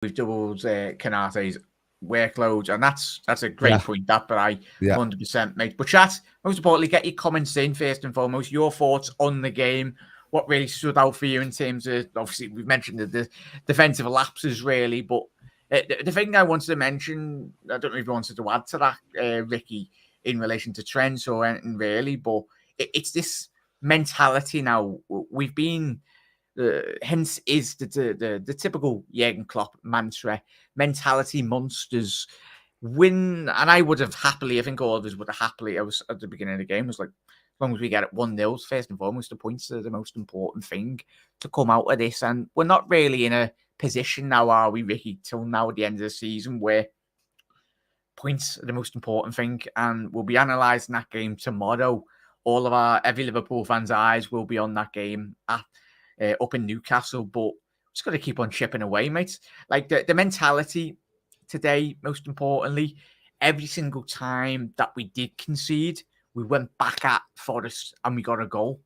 we've doubled Canate's workload, and that's a great point. That, but I 100% make. But chat, most importantly, get your comments in first and foremost. Your thoughts on the game. What really stood out for you in terms of, obviously, we've mentioned the defensive lapses, really, but the thing I wanted to mention, I don't know if you wanted to add to that, Ricky, in relation to Trent or anything really, but it's this mentality now. We've been, hence is the typical Jurgen Klopp mantra, mentality monsters. Win, and I would have happily, I think all of us would have happily, I was at the beginning of the game, was like, as long as we get it 1-0, first and foremost, the points are the most important thing to come out of this. And we're not really in a position now, are we, Ricky, till now at the end of the season, where points are the most important thing. And we'll be analysing that game tomorrow. Every Liverpool fan's eyes will be on that game up in Newcastle. But just got to keep on chipping away, mate. Like the mentality today, most importantly, every single time that we did concede, we went back at Forest and we got a goal.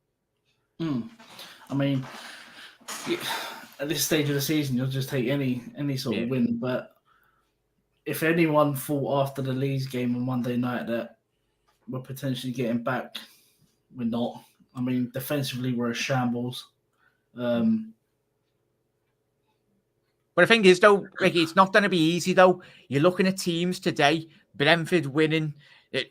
I mean, at this stage of the season, you'll just take any sort of win. But if anyone thought after the Leeds game on Monday night that we're potentially getting back, we're not. I mean, defensively, we're a shambles. But the thing is, though, Ricky, it's not going to be easy, though. You're looking at teams today, Brentford winning,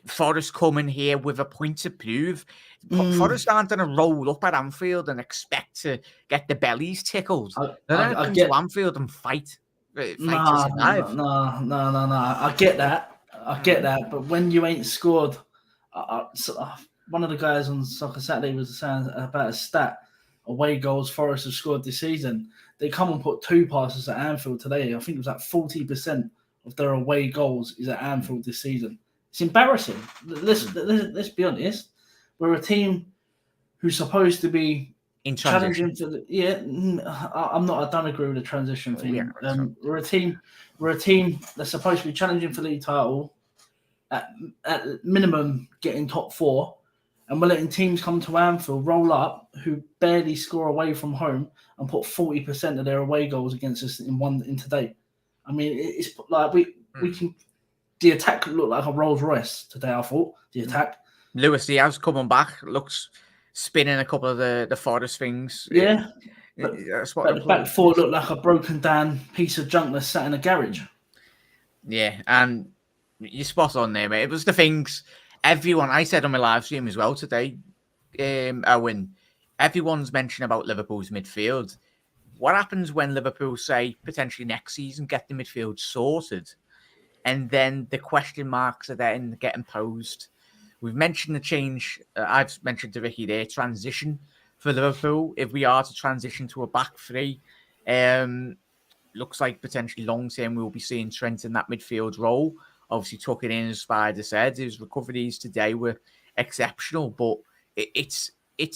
Forest coming here with a point to prove. Forest aren't going to roll up at Anfield and expect to get the bellies tickled. They're going to come to Anfield and fight to survive. No. I get that. But when you ain't scored, one of the guys on Soccer Saturday was saying about a stat. Away goals Forest have scored this season. They come and put 2 passes at Anfield today. I think it was like 40% of their away goals is at Anfield this season. It's embarrassing. Let's be honest. We're a team who's supposed to be challenging for I don't agree with the transition thing. We're a team that's supposed to be challenging for the league title, at minimum getting top 4, and we're letting teams come to Anfield, roll up, who barely score away from home, and put 40% of their away goals against us in today. I mean, it's like we can. The attack looked like a Rolls Royce today, I thought. The attack. Luis Diaz coming back, looks spinning a couple of the Forest things. Yeah. But the back 4 looked like a broken down piece of junk that's sat in a garage. Yeah, and you're spot on there, mate. It was the things everyone, I said on my live stream as well today, Owen, everyone's mentioning about Liverpool's midfield. What happens when Liverpool, say, potentially next season, get the midfield sorted? And then the question marks are then getting posed. We've mentioned the change. I've mentioned to Ricky there, transition for Liverpool. If we are to transition to a back 3, looks like potentially long term we'll be seeing Trent in that midfield role. Obviously, tucking in, as Spider said, his recoveries today were exceptional. But it's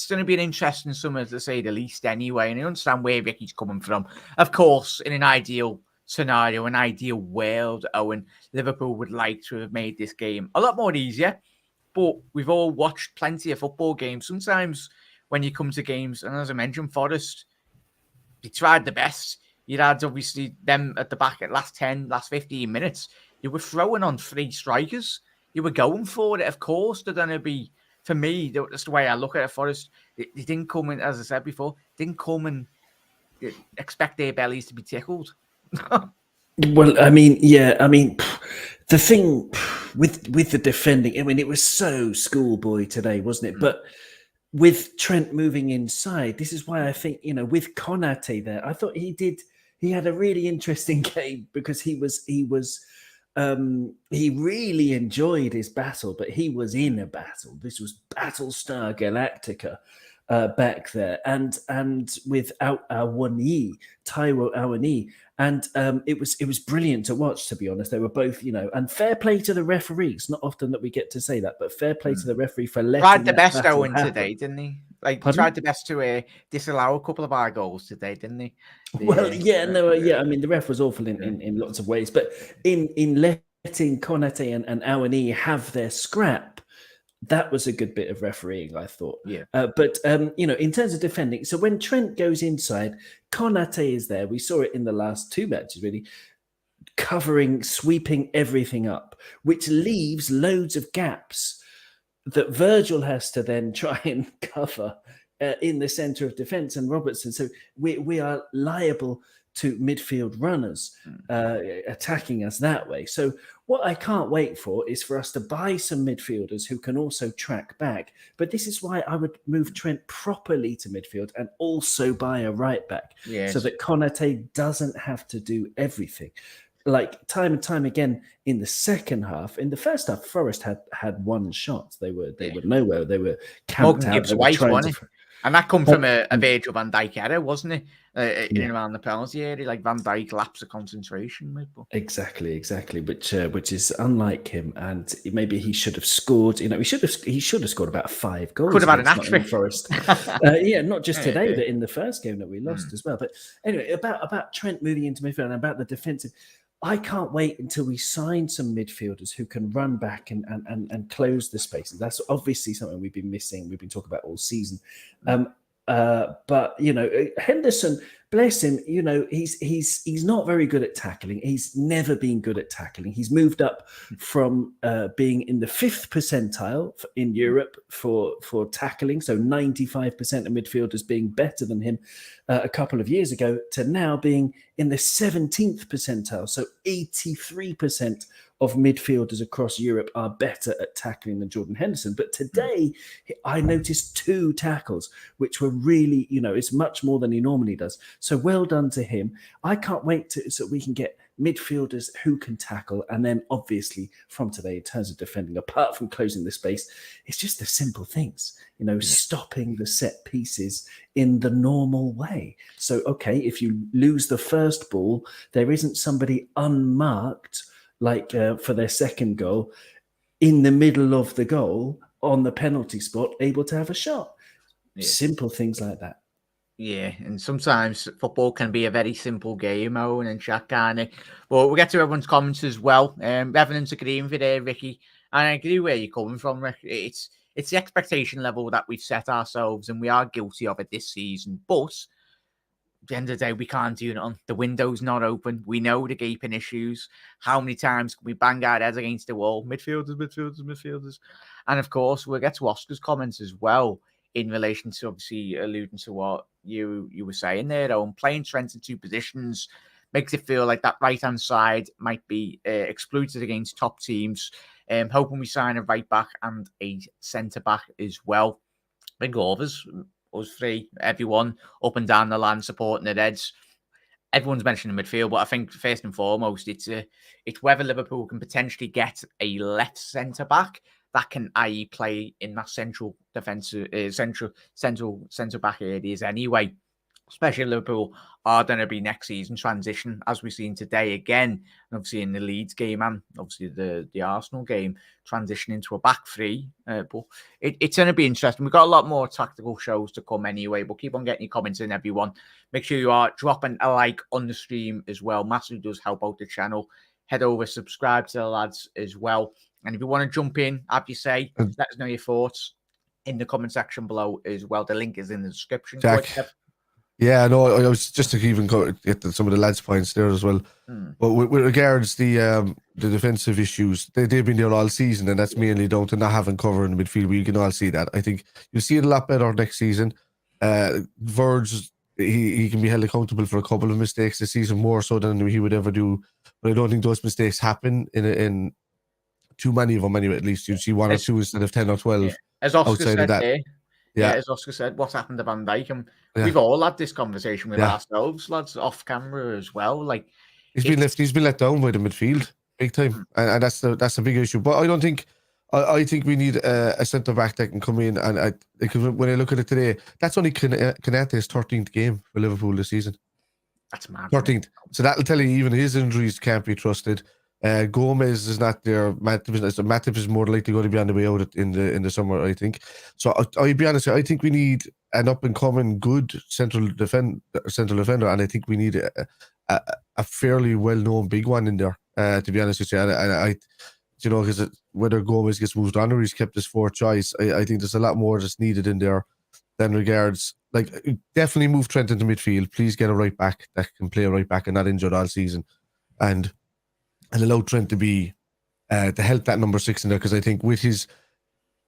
going to be an interesting summer, to say the least, anyway. And I understand where Ricky's coming from. Of course, in an ideal scenario, an ideal world, Owen, Liverpool would like to have made this game a lot more easier, but we've all watched plenty of football games. Sometimes when you come to games, and as I mentioned, Forest, they tried the best. You'd had obviously them at the back at last 15 minutes. You were throwing on 3 strikers. You were going for it. Of course, they're going to be, for me, that's the way I look at it, Forest. They didn't come in, as I said before, didn't come and expect their bellies to be tickled. Well, I mean, the thing with the defending, I mean, it was so schoolboy today, wasn't it? But with Trent moving inside, this is why I think, with Konate there, I thought he had a really interesting game, because he really enjoyed his battle, but he was in a battle. This was Battlestar Galactica back there, and with Taiwo Awani. And it was brilliant to watch, to be honest. They were both, and fair play to the referees. Not often that we get to say that, but fair play to the referee for letting tried the best battle Owen happen. Today, didn't he? Tried the best to disallow a couple of our goals today, didn't he? I mean, the ref was awful in lots of ways, but in letting Konate and Awani have their scrap, That was a good bit of refereeing, I thought. Yeah. But in terms of defending, so when Trent goes inside, Konate is there. We saw it in the last 2 matches, really, covering, sweeping everything up, which leaves loads of gaps that Virgil has to then try and cover in the centre of defence, and Robertson. So we are liable to midfield runners attacking us that way. So what I can't wait for is for us to buy some midfielders who can also track back. But this is why I would move Trent properly to midfield and also buy a right back, so that Konate doesn't have to do everything. Like time and time again in the second half. In the first half, Forest had one shot. They were nowhere. They were camped out. They were trying to... And that come from a Virgil van Dijk error, wasn't it? In and around the penalty area, like Van Dijk lapse of concentration. Exactly, which is unlike him. And maybe he should have scored. He should have scored about 5 goals. Could have had an hat-trick. Forest. Not just today, but in the first game that we lost as well. But anyway, about Trent moving into midfield and about the defensive. I can't wait until we sign some midfielders who can run back and close the spaces. That's obviously something we've been missing. We've been talking about all season. But Henderson, bless him, he's not very good at tackling. He's never been good at tackling. He's moved up from being in the 5th percentile in Europe for tackling, so 95% of midfielders being better than him a couple of years ago, to now being in the 17th percentile, so 83% of midfielders across Europe are better at tackling than Jordan Henderson. But today, I noticed 2 tackles, which were really, it's much more than he normally does. So well done to him. I can't wait so we can get midfielders who can tackle. And then obviously from today, in terms of defending, apart from closing the space, it's just the simple things, stopping the set pieces in the normal way. So, okay, if you lose the first ball, there isn't somebody unmarked like for their second goal, in the middle of the goal, on the penalty spot, able to have a shot. Yeah. Simple things like that. Yeah, and sometimes football can be a very simple game, Owen and Shaq, can't it? But we'll get to everyone's comments as well. Evidence agreeing with you there, Ricky. And I agree where you're coming from, Rick. It's the expectation level that we've set ourselves, and we are guilty of it this season. But at the end of the day, we can't do nothing. The window's not open. We know the gaping issues. How many times can we bang our heads against the wall? Midfielders. And of course, we'll get to Oscar's comments as well in relation to obviously alluding to what you were saying there. Owen, playing Trent in 2 positions makes it feel like that right-hand side might be exploited against top teams. Hoping we sign a right back and a centre-back as well. Big overs. Us 3, everyone up and down the line supporting the Reds. Everyone's mentioning midfield, but I think first and foremost, it's whether Liverpool can potentially get a left centre back that can, i.e., play in that central defensive, central back areas anyway. Especially Liverpool are going to be next season transition, as we've seen today again, and obviously in the Leeds game and obviously the Arsenal game, transition into a back 3. But it's going to be interesting. We've got a lot more tactical shows to come anyway, but keep on getting your comments in, everyone. Make sure you are dropping a like on the stream as well. Massively does help out the channel. Head over, subscribe to the lads as well. And if you want to jump in, have you say, let us know your thoughts in the comment section below as well. The link is in the description. Jack. Yeah, no, I was just to even get to some of the lads' points there as well. But with regards the defensive issues, they've been there all season, and that's mainly down to not having cover in the midfield. We can all see that. I think you'll see it a lot better next season. Verge, he can be held accountable for a couple of mistakes this season, more so than he would ever do. But I don't think those mistakes happen in too many of them anyway. At least you'd see 1 or 2 instead of 10 or 12. Yeah. As Oscar outside said of that. There. Yeah, as Oscar said, what's happened to Van Dijk? And we've all had this conversation with ourselves, lads, off camera as well. Like he's been let down by the midfield big time, and that's a big issue. But I don't think I think we need a centre back that can come in, and when I look at it today, that's only Konate's 13th game for Liverpool this season. That's mad. 13th. So that'll tell you even his injuries can't be trusted. Gomez is not there. Matip is more likely going to be on the way out in the summer, I think. So I'll be honest, I think we need an up and coming good central defender, and I think we need a fairly well known big one in there. To be honest with you, and you know, because whether Gomez gets moved on or he's kept his fourth choice, I think there's a lot more that's needed in there than regards. Like, definitely move Trent into midfield. Please get a right back that can play a right back and not injured all season, and allow Trent to be to help that number 6 in there, because I think with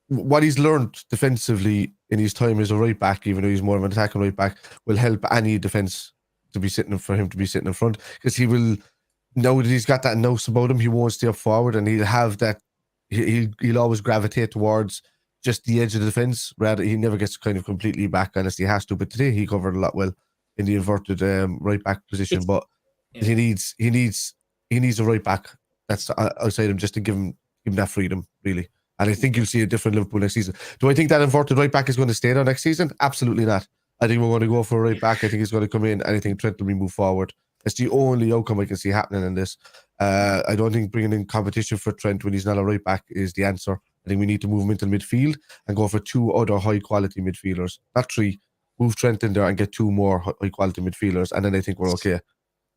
what he's learned defensively in his time as a right back, even though he's more of an attacking right back, will help any defense to be sitting for him to be sitting in front, because he will know that he's got that nous about him. He won't stay up forward, and he'll have that. He'll always gravitate towards just the edge of the defense. Rather, he never gets kind of completely back unless he has to. But today he covered a lot well in the inverted right back position. But he needs a right back that's outside him, just to give him that freedom, really. And I think you'll see a different Liverpool next season. Do I think that inverted right back is going to stay there next season? Absolutely not. I think we're going to go for a right back. I think he's going to come in, and I think Trent will be moved forward. It's the only outcome I can see happening in this. I don't think bringing in competition for Trent when he's not a right back is the answer. I think we need to move him into midfield and go for 2 other high-quality midfielders. Not 3. Move Trent in there and get 2 more high-quality midfielders, and then I think we're okay.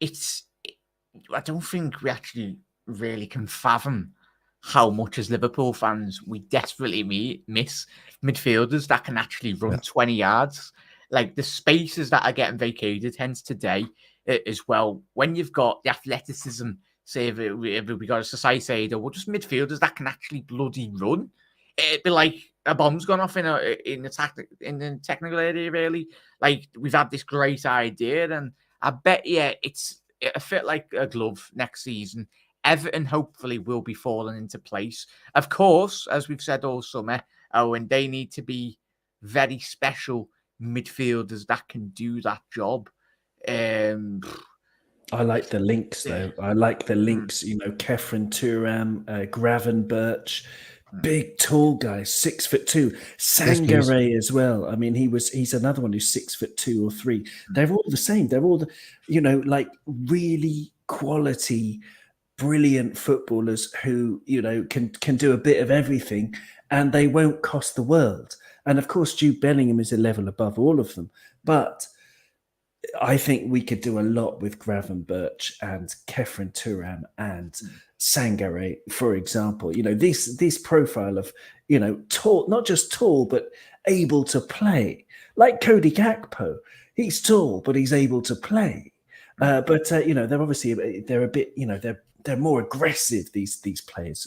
I don't think we actually really can fathom how much as Liverpool fans we desperately miss midfielders that can actually run 20 yards. Like the spaces that are getting vacated, hence today as well. When you've got the athleticism, say if we got a Society or just midfielders that can actually bloody run, it'd be like a bomb's gone off in the technical area, really. Like, we've had this great idea, and I bet it'll fit like a glove next season. Everton hopefully will be falling into place. Of course, as we've said all summer, and they need to be very special midfielders that can do that job. I like the links, though. I like the links, you know, Kefren Turam, Gravenberch, big, tall guys, 6'2". Sangare as well. I mean, he's another one who's 6'2" or 3. They're all the same. They're all, like really quality, brilliant footballers who, can do a bit of everything, and they won't cost the world. And of course, Jude Bellingham is a level above all of them. But I think we could do a lot with Gravenberch and Kefren Turam and Sangare, for example. This profile of, tall, not just tall, but able to play. Like Cody Gakpo. He's tall, but he's able to play. But they're obviously, they're a bit, they're more aggressive, these players,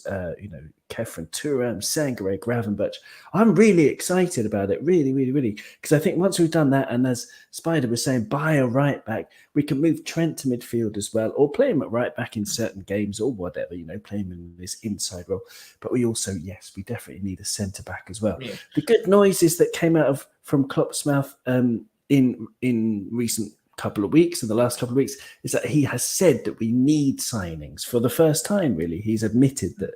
Kefren Turam, Sangare, Gravenberch. I'm really excited about it, really, really, really, because I think once we've done that, and as Spider was saying, buy a right back, we can move Trent to midfield as well, or play him at right back in certain games or whatever, play him in this inside role. But we also, we definitely need a centre back as well. Yeah. The good noises that came out from Klopp's mouth in recent couple of weeks, in the last couple of weeks, is that he has said that we need signings for the first time, really. He's admitted that,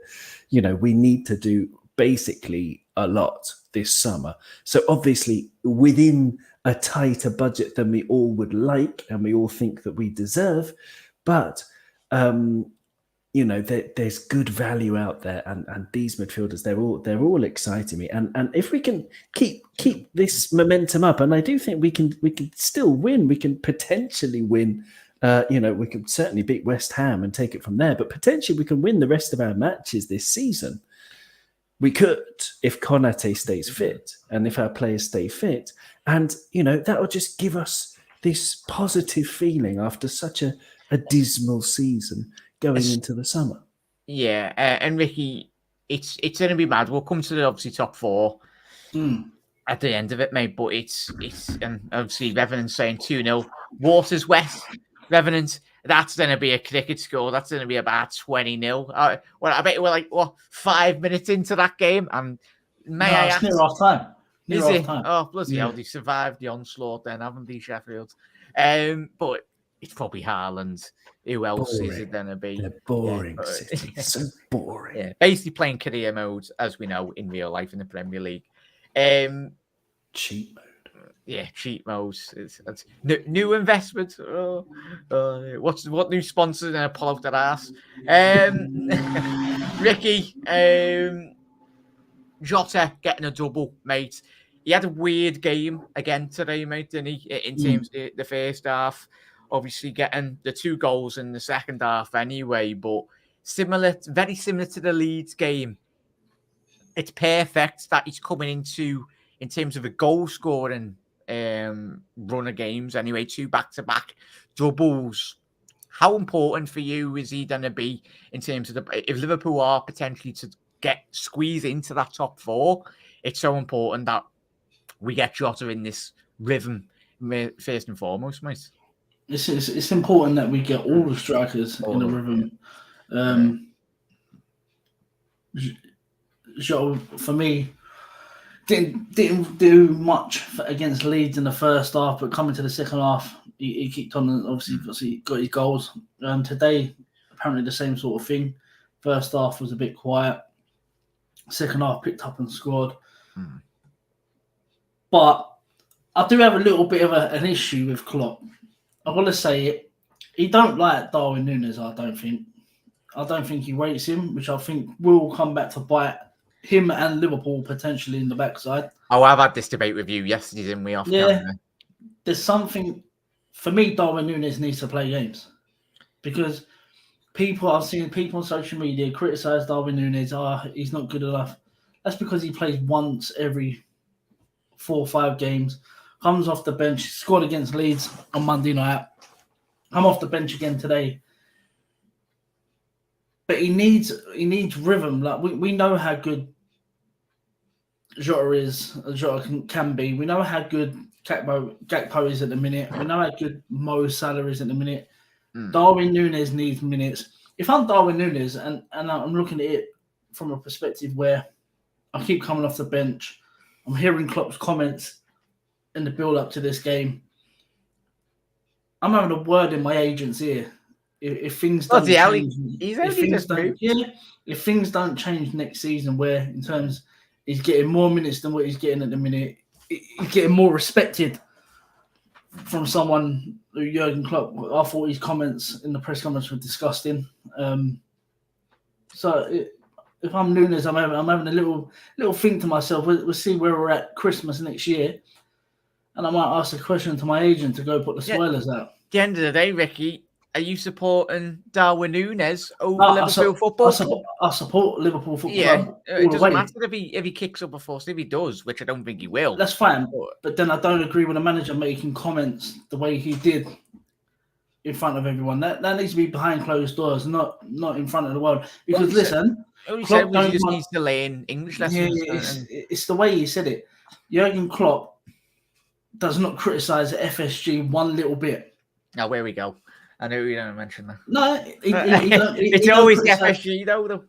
we need to do basically a lot this summer. So obviously within a tighter budget than we all would like and we all think that we deserve, but there's good value out there, and these midfielders, they're all exciting me. And if we can keep this momentum up, and I do think we can still win. We can potentially win. We can certainly beat West Ham and take it from there. But potentially we can win the rest of our matches this season. We could, if Konate stays fit and if our players stay fit, and that will just give us this positive feeling after such a dismal season going into the summer. Yeah, and Ricky, it's going to be mad. We'll come to the obviously top 4 at the end of it, mate. But it's and obviously Revenant's saying 2-0. Water's wet. Revenant, that's going to be a cricket score. That's going to be about 20-0. I bet we're like 5 minutes into that game. And I ask? Near off time. Is it? Oh, bloody hell! They survived the onslaught, then, haven't they, Sheffield? But it's probably Haaland. Who else is it going to be? They're boring, City. So boring. Yeah, basically playing career mode, as we know, in real life in the Premier League. Cheat mode. Yeah, cheat mode. It's new investment. What new sponsors going to pull out their ass? Ricky, Jota getting a double, mate. He had a weird game again today, mate, didn't he? In terms of the first half. Obviously getting the 2 goals in the second half anyway, but very similar to the Leeds game. It's perfect that he's coming into, in terms of a goal scoring run of games anyway, 2 back-to-back doubles. How important for you is he going to be in terms of if Liverpool are potentially to squeeze into that top 4? It's so important that we get Jota in this rhythm first and foremost, mate. It's important that we get all the strikers in a rhythm. Jota, for me, didn't do much against Leeds in the first half, but coming to the second half, he kicked on and obviously got his goals. Today, apparently the same sort of thing. First half was a bit quiet. Second half picked up and scored. But I do have a little bit of an issue with Klopp. I want to say it. He don't like Darwin Núñez, I don't think. I don't think he rates him, which I think will come back to bite him and Liverpool potentially in the backside. Oh, I've had this debate with you yesterday, didn't we? There's something... For me, Darwin Núñez needs to play games. Because I've seen people on social media criticise Darwin Núñez. He's not good enough. That's because he plays once every 4 or 5 games. Comes off the bench, scored against Leeds on Monday night. I'm off the bench again today. But he needs rhythm. Like we know how good Jota can be. We know how good Gakpo is at the minute. We know how good Mo Salah is at the minute. Darwin Núñez needs minutes. If I'm Darwin Núñez and I'm looking at it from a perspective where I keep coming off the bench, I'm hearing Klopp's comments in the build-up to this game, I'm having a word in my agent's ear. If things don't change, if things don't change next season, where in terms he's getting more minutes than what he's getting at the minute, he's getting more respected from someone who Jurgen Klopp. I thought his comments in the press conference were disgusting. So if I'm Núñez, I'm having a little think to myself. We'll see where we're at Christmas next year, and I might ask a question to my agent to go put the spoilers out. At the end of the day, Ricky, are you supporting Darwin Núñez over Liverpool Football Club? I support Liverpool Football Club. It doesn't matter if he kicks up a fuss. If he does, which I don't think he will. That's fine. But then I don't agree with the manager making comments the way he did in front of everyone. That needs to be behind closed doors, not in front of the world. Because listen, he just needs to learn English lessons. It's the way he said it. Jurgen Klopp does not criticise FSG one little bit. Now, where we go. I know you don't mention that. No, it's always FSG though.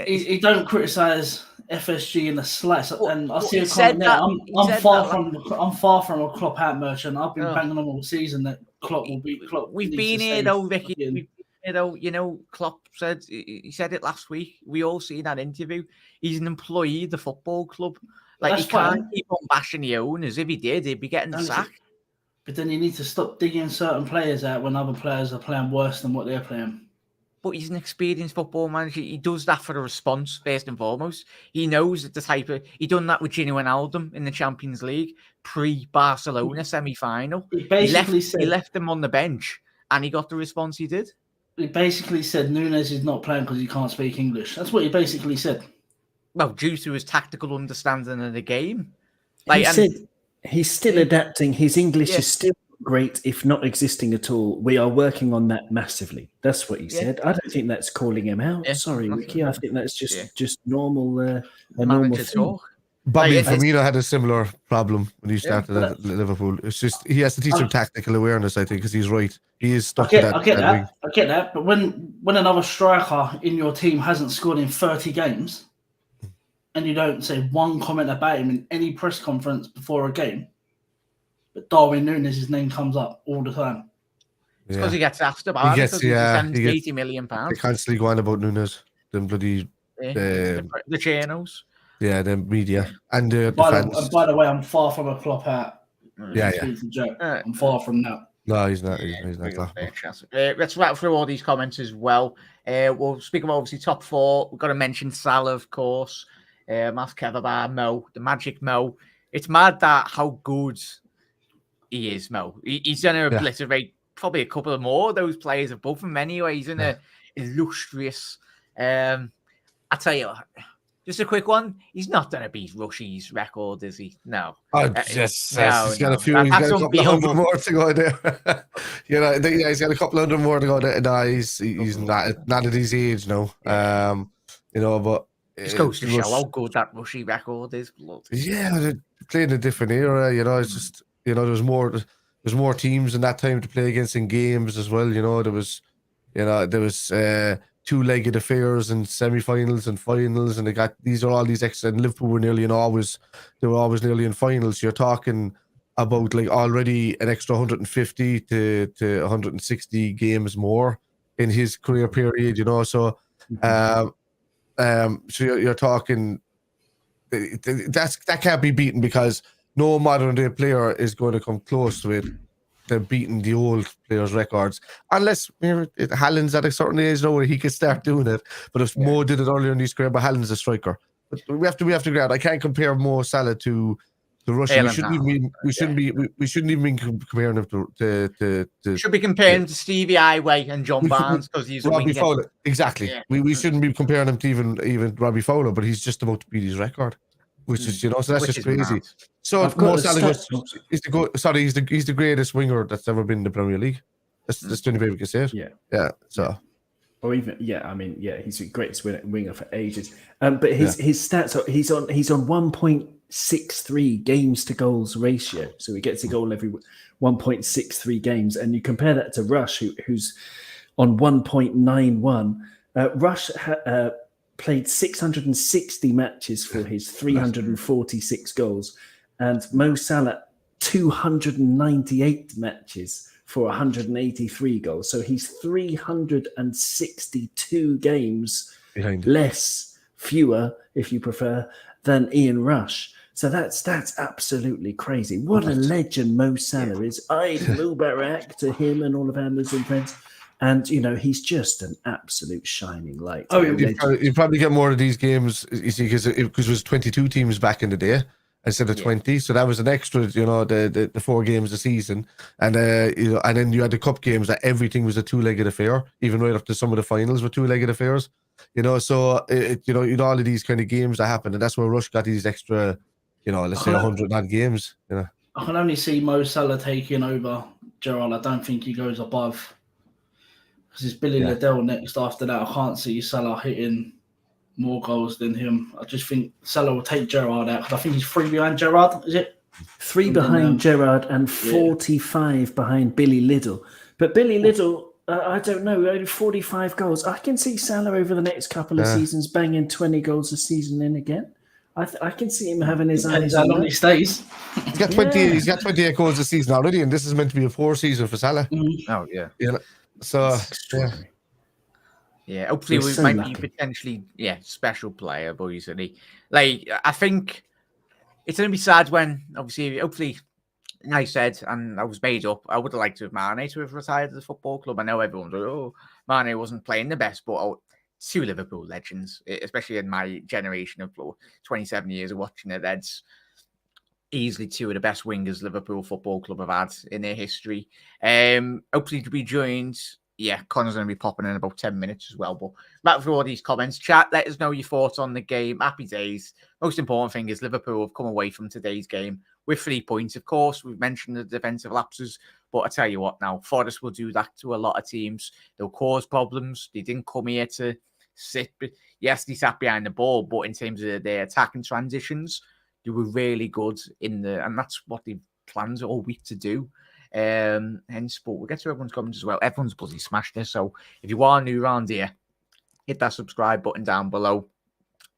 He don't criticise FSG in the slice. And I see a comment there. I'm far from a Klopp hat merchant. I've been banging on all season that Klopp will beat Klopp. We've been here though, Vicky. You know, Klopp said he said it last week. We all see that interview. He's an employee of the football club. Like he can't keep on bashing the owners. If he did, he'd be getting sacked. But then you need to stop digging certain players out when other players are playing worse than what they're playing. But he's an experienced football manager. He does that for a response, first and foremost. He knows that the type of... He done that with Gini Wijnaldum in the Champions League, pre-Barcelona semi-final. He left him on the bench, and he got the response he did. He basically said Núñez is not playing because he can't speak English. That's what he basically said. Well, due to his tactical understanding of the game. He said... He's still adapting. His English is still great, if not existing at all. We are working on that massively. That's what he said. I don't think that's calling him out. Sorry, Ricky. I think that's just normal. Normal talk. Bobby Firmino had a similar problem when he started at Liverpool. It's just he has to teach him tactical awareness, I think, because he's right. He is stuck in that. I get that. But when another striker in your team hasn't scored in 30 games, and you don't say one comment about him in any press conference before a game, but Darwin Núñez, his name comes up all the time. It's because he gets asked about it. He gets £80 million. They constantly go on about Núñez. Them bloody... the channels. Yeah, the media. And the fans. And by the way, I'm far from a Klopp hat. Yeah. I'm far from that. No, he's not. He's not. Let's wrap through all these comments as well. We'll speak about, obviously, top 4. We've got to mention Salah, of course. Math Kevabar, Mo, the magic Mo. It's mad that how good he is, Mo. He's going to obliterate probably a couple of more of those players above him anyway. He's in a illustrious. I tell you what, just a quick one. He's not going to beat Rushy's record, is he? No. Oh, yes. No, He's got a few. That's He's got a couple of hundred unbeatable. more to go there. He's got a couple of hundred more to go there. No, he's not at his age now. But Just goes to show how good that Rushy record is. Blood. Yeah, they're playing a different era. It's just there's more teams in that time to play against in games as well. There was two-legged affairs and semi-finals and finals, and these are all these extra. And Liverpool were always nearly in finals. You're talking about like already an extra 150 to 160 games more in his career period. So you're talking that can't be beaten, because no modern day player is going to come close to it. They're beating the old players' records, unless Haaland's at a certain age now where he could start doing it. But if Mo did it earlier in his career, but Haaland's a striker. But we have to grab. I can't compare Mo Salah to Russia. We shouldn't even be comparing him to should be comparing to Stevie Highway and John Barnes, because he's Robbie Fowler. Exactly. Yeah. We shouldn't be comparing him to even Robbie Fowler, but he's just about to beat his record, which is so that's just crazy. Mad. So Mo Salah he's the greatest winger that's ever been in the Premier League. That's the only way we can say it. Yeah. So. Or even he's the greatest winger for ages. But his stats are he's on 1.63 games to goals ratio. So he gets a goal every 1.63 games, and you compare that to Rush, who's on 1.91. Rush played 660 matches for his 346 goals, and Mo Salah 298 matches for 183 goals. So he's 362 games fewer, if you prefer, than Ian Rush. So that's absolutely crazy. What a legend Mo Salah is. Eid Mubarak to him and all of our Muslim friends. And, he's just an absolute shining light. Oh, you probably get more of these games, you see, because it was 22 teams back in the day instead of 20. So that was an extra, the 4 games a season. And, and then you had the cup games that everything was a two-legged affair, even right up to some of the finals were two-legged affairs. So, all of these kind of games that happen. And that's where Rush got these extra, let's say 100 odd games. I can only see Mo Salah taking over Gerrard. I don't think he goes above. Because it's Billy Liddell next after that. I can't see Salah hitting more goals than him. I just think Salah will take Gerrard out. Because I think he's 3 behind Gerrard, is it? 3 behind Gerrard and 45 behind Billy Liddell. But Billy Liddell, I don't know, only 45 goals. I can see Salah over the next couple of seasons banging 20 goals a season in again. I can see him having his eyes on how long he stays. He's got 28 goals a season already, and this is meant to be a 4 season for Salah. Oh, yeah. So, hopefully we might be potentially, special player, boys. And I think it's going to be sad when, hopefully, like I said, and I was made up, I would have liked to have Mane to have retired at the football club. I know everyone's like, Mane wasn't playing the best, but 2 Liverpool legends, especially in my generation of 27 years of watching it. That's easily 2 of the best wingers Liverpool Football Club have had in their history. Hopefully to be joined. Connor's going to be popping in about 10 minutes as well. But back for all these comments, chat, let us know your thoughts on the game. Happy days. Most important thing is Liverpool have come away from today's game with 3 points. Of course, we've mentioned the defensive lapses, but I tell you what now, Forest will do that to a lot of teams. They'll cause problems. They didn't come here to sit. Yes, they sat behind the ball, but in terms of their attacking transitions, they were really good and that's what they planned all week to do. Hence, but we'll get to everyone's comments as well. Everyone's bloody smashed this. So if you are new around here, hit that subscribe button down below.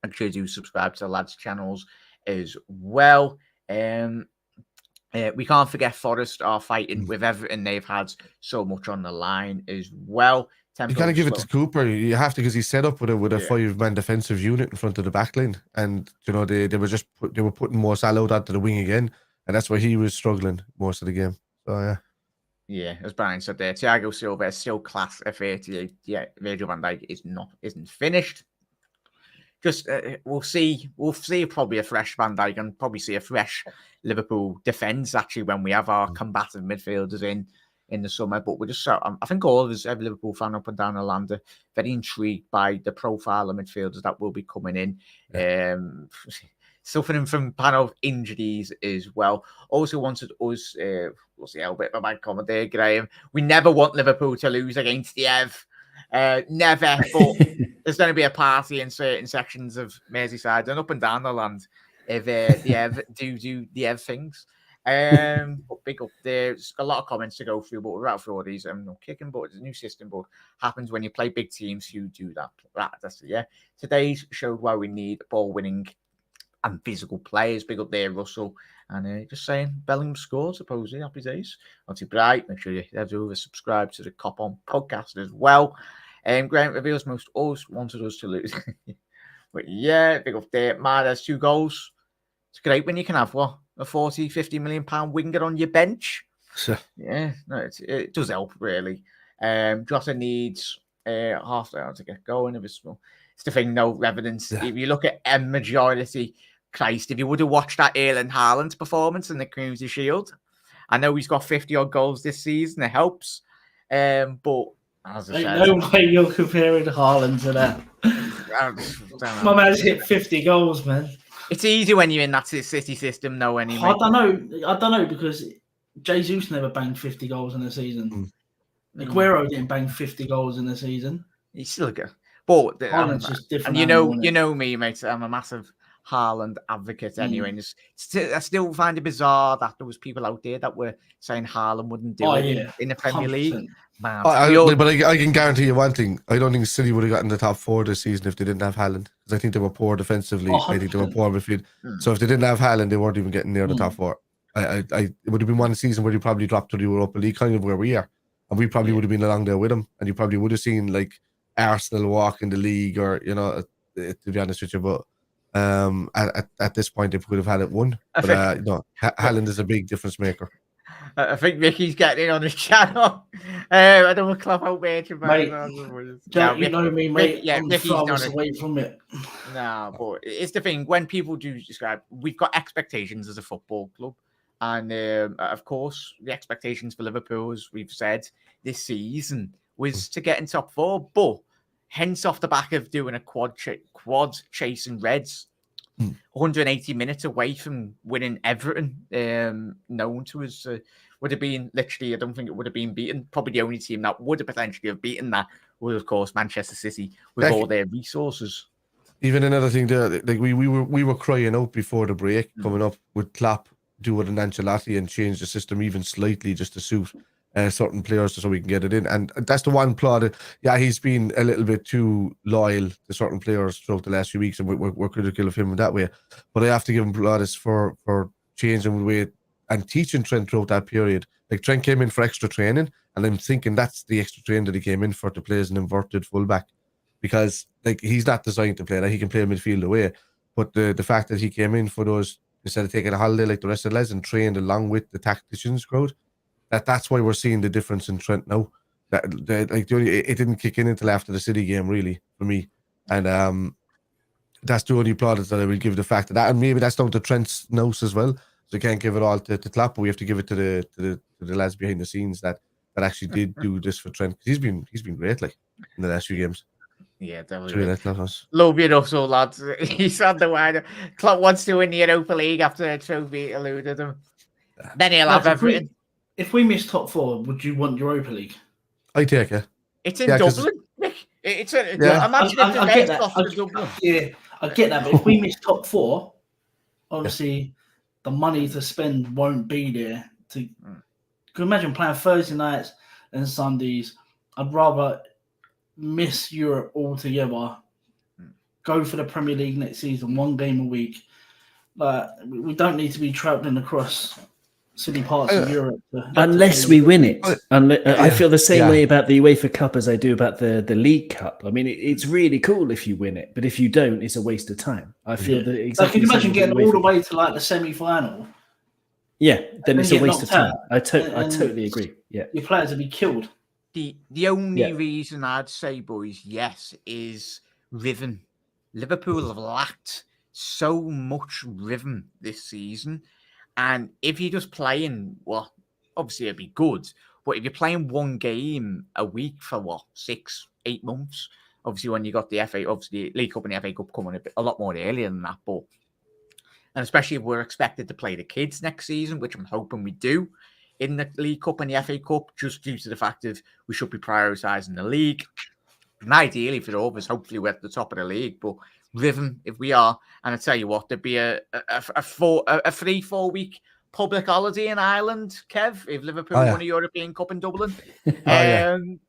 Make sure you do subscribe to the lads' channels as well. We can't forget Forest are fighting with everything. They've had so much on the line as well. You got to give it to Cooper. You have to, because he's set up with a 5-man defensive unit in front of the back line, and they were putting more Salah out to the wing again, and that's why he was struggling most of the game. So as Brian said there, Thiago Silva is still class at 38. Virgil van Dijk isn't finished. Just we'll see probably a fresh Van Dijk and probably see a fresh Liverpool defence actually when we have our combative midfielders in in the summer. But we're just, I think all of us, every Liverpool fan up and down the land, are very intrigued by the profile of midfielders that will be coming in. Yeah. Suffering from panel of injuries as well. Also wanted us, we'll see how bit of a bad comment there, Graham. We never want Liverpool to lose against the Ev. Never, but there's going to be a party in certain sections of Merseyside and up and down the land if the Ev do the Ev things. But big up there. There's a lot of comments to go through, but we're out for all these. No kicking, but it's a new system, but happens when you play big teams who do that. That's it, yeah. Today's showed why we need ball winning and physical players. Big up there, Russell. And just saying, Bellingham scored, supposedly. Happy days. Not too bright. Make sure you head over, subscribe to the Cop On podcast as well. Graham reveals most always wanted us to lose. But yeah, big up there. Mad has 2 goals. It's great when you can have what? A 40, 50 million pound winger on your bench. Sure. Yeah, no, it does help, really. Jota needs half an hour to get going. It's the thing, no evidence. Yeah. If you look at a majority, Christ, if you would have watched that Erling Haaland performance in the Community Shield, I know he's got 50 odd goals this season. It helps. But as I said, no way you're comparing Haaland to that. My man's hit 50 goals, man. It's easy when you're in that City system, though. Anyway, I don't know because Jesus never banged 50 goals in a season. Aguero didn't bang 50 goals in a season. He's still good, but Haaland's just different. And you know me, mate. I'm a massive Haaland advocate anyway. And I still find it bizarre that there was people out there that were saying Haaland wouldn't do it in the Premier 100%. League. Man, but I can guarantee you one thing. I don't think City would have gotten the top 4 this season if they didn't have Haaland. Because I think they were poor defensively. I think they were poor midfield. So if they didn't have Haaland, they weren't even getting near the top 4. It would have been one season where they probably dropped to the Europa League, kind of where we are. And we probably would have been along there with them. And you probably would have seen like Arsenal walk in the league or, to be honest with you. But at this point, they would have had it won. But Haaland is a big difference maker. I think Ricky's getting in on his channel. I don't want to clap out mate. You know me, mate. Yeah, Ricky's not away from it. No, but it's the thing. When people do describe, we've got expectations as a football club. And of course, the expectations for Liverpool, as we've said, this season was to get in top 4. But hence off the back of doing a quad chasing Reds, 180 minutes away from winning Everton, known to us, would have been literally, I don't think it would have been beaten. Probably the only team that would have potentially have beaten that was, of course, Manchester City with all their resources. Even another thing there, like we were crying out before the break, coming up with Klopp, do it in Ancelotti and change the system even slightly just to suit certain players so we can get it in. And that's the one plot. Yeah, he's been a little bit too loyal to certain players throughout the last few weeks, and we're critical of him in that way. But I have to give him plaudits for changing the way and teaching Trent throughout that period. Like Trent came in for extra training, and I'm thinking that's the extra training that he came in for, to play as an inverted fullback, because like he's not designed to play that. He can play midfield away, but the fact that he came in for those, instead of taking a holiday like the rest of the lads, and trained along with the tacticians crowd, that's why we're seeing the difference in Trent now. It didn't kick in until after the City game, really, for me. And that's the only plaudits that I will give the fact of that. And maybe that's down to Trent's nose as well. So you can't give it all to Klopp, but we have to give it to the lads behind the scenes that actually did do this for Trent. He's been great, like, in the last few games. Yeah, definitely. Really love you, Russell, lads. He's on the wire. Klopp wants to win the Europa League after a trophy eluded him. Then he'll have everything. If we miss top 4, would you want Europa League? I take it. It's in Dublin. Imagine if the Reds lost to Dublin. Yeah, I get that. But if we miss top 4, obviously the money to spend won't be there. Can you imagine playing Thursday nights and Sundays? I'd rather miss Europe altogether. Go for the Premier League next season, 1 game a week. Like, we don't need to be travelling across silly parts of Europe. Unless we win it. I feel the same way about the UEFA Cup as I do about the League Cup. I mean, it's really cool if you win it, but if you don't, it's a waste of time. I feel that exactly. Can you imagine getting all the way to like the semi-final? Yeah, then it's a waste of time. I totally agree. Yeah, your players will be killed. The only reason I'd say, boys, yes, is rhythm. Liverpool have lacked so much rhythm this season. And if you're just playing, well, obviously it'd be good, But if you're playing one game a week for what, 6-8 months, obviously when you got the League Cup and the FA Cup coming a lot more earlier than that, and especially if we're expected to play the kids next season, which I'm hoping we do in the League Cup and the FA Cup, just due to the fact that we should be prioritising the league. And ideally for all of us, hopefully we're at the top of the league, but rhythm, if we are, and I tell you what, there'd be a 3-4 week public holiday in Ireland, Kev, if Liverpool won a European Cup in Dublin. The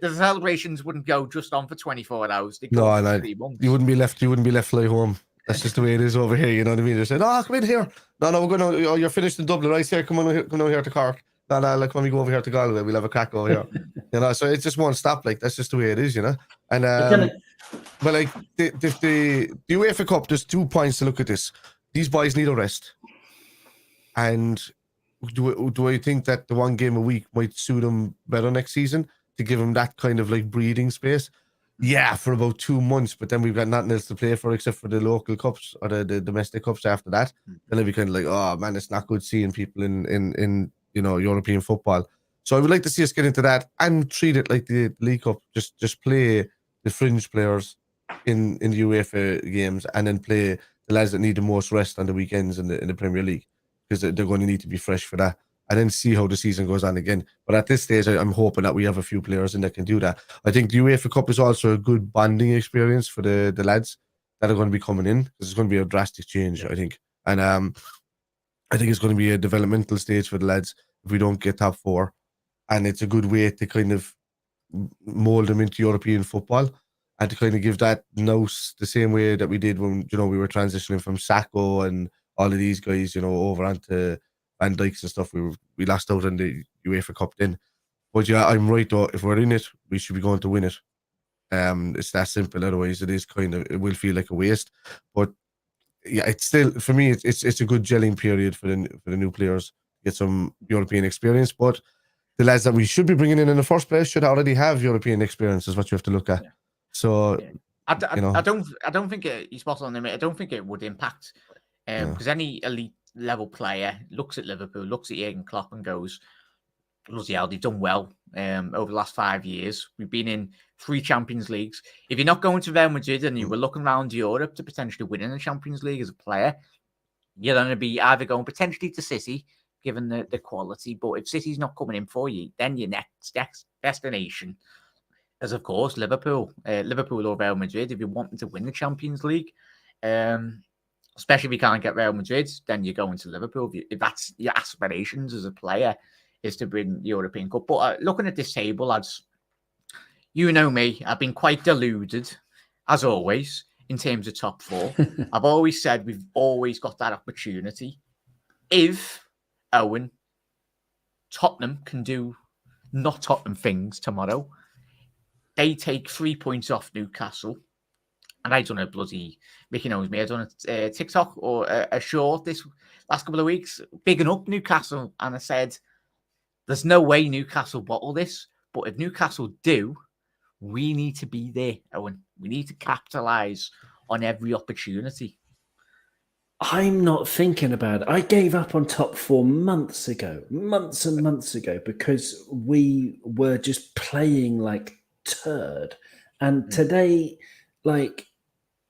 celebrations wouldn't go just on for 24 hours. They'd go for 3 months. You wouldn't be left fly home. That's just the way it is over here. You know what I mean? They said, "Oh, come in here. No, we're going to. Oh, you're finished in Dublin, right? Here, come on here to Cork. No, like when we go over here to Galway, we'll have a crack over here." You know, so it's just one stop. Like that's just the way it is, you know. And but like the UEFA Cup, there's 2 points to look at this. These boys need a rest, and do I think that the 1 game a week might suit them better next season to give them that kind of like breathing space? Yeah, for about 2 months, but then we've got nothing else to play for except for the local cups or the domestic cups after that. Then it'll be kind of like, oh man, it's not good seeing people in European football. So I would like to see us get into that and treat it like the League Cup. Just play the fringe players in the UEFA games and then play the lads that need the most rest on the weekends in the Premier League, because they're going to need to be fresh for that. And then see how the season goes on again. But at this stage, I'm hoping that we have a few players in that can do that. I think the UEFA Cup is also a good bonding experience for the lads that are going to be coming in, because it's going to be a drastic change, I think. And I think it's going to be a developmental stage for the lads if we don't get top 4. And it's a good way to kind of mold them into European football and to kind of give that nous the same way that we did when, we were transitioning from Sacco and all of these guys, over onto Van Dijk's and stuff. We lost out on the UEFA Cup then. But yeah, I'm right though. If we're in it, we should be going to win it. It's that simple. Otherwise, it will feel like a waste. But yeah, it's still, for me, it's a good gelling period for the new players, get some European experience. But the lads that we should be bringing in the first place should already have European experience, is what you have to look at. Yeah. So I don't think you're spot on there, mate. I don't think it would impact because any elite level player looks at Liverpool, looks at Jurgen Klopp and goes, bloody hell, they've done well over the last 5 years. We've been in 3 Champions Leagues. If you're not going to Real Madrid and you were looking around Europe to potentially win in the Champions League as a player, you're going to be either going potentially to City, given the quality, but if City's not coming in for you, then your next destination is, of course, Liverpool or Real Madrid if you're wanting to win the Champions League. Especially if you can't get Real Madrid, then you're going to Liverpool. If that's your aspirations as a player, is to win the European Cup. But looking at this table, lads, you know me, I've been quite deluded, as always, in terms of top 4. I've always said we've always got that opportunity. If, Owen, Tottenham can do not Tottenham things tomorrow, they take 3 points off Newcastle. And I done a bloody, Mickey knows me, I done a TikTok or a short this last couple of weeks, bigging up Newcastle. And I said, there's no way Newcastle bottle this. But if Newcastle do, we need to be there, Owen. We need to capitalise on every opportunity. I'm not thinking about it. I gave up on top 4 months and months ago, because we were just playing like turd. And today, like,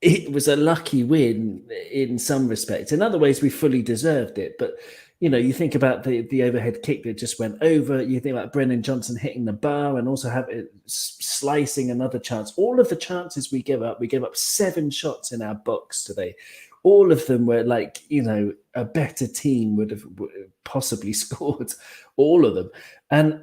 it was a lucky win in some respects. In other ways, we fully deserved it. But, you think about the overhead kick that just went over. You think about Brennan Johnson hitting the bar and also have it slicing another chance. All of the chances we gave up 7 shots in our box today. All of them were like, a better team would have possibly scored all of them. And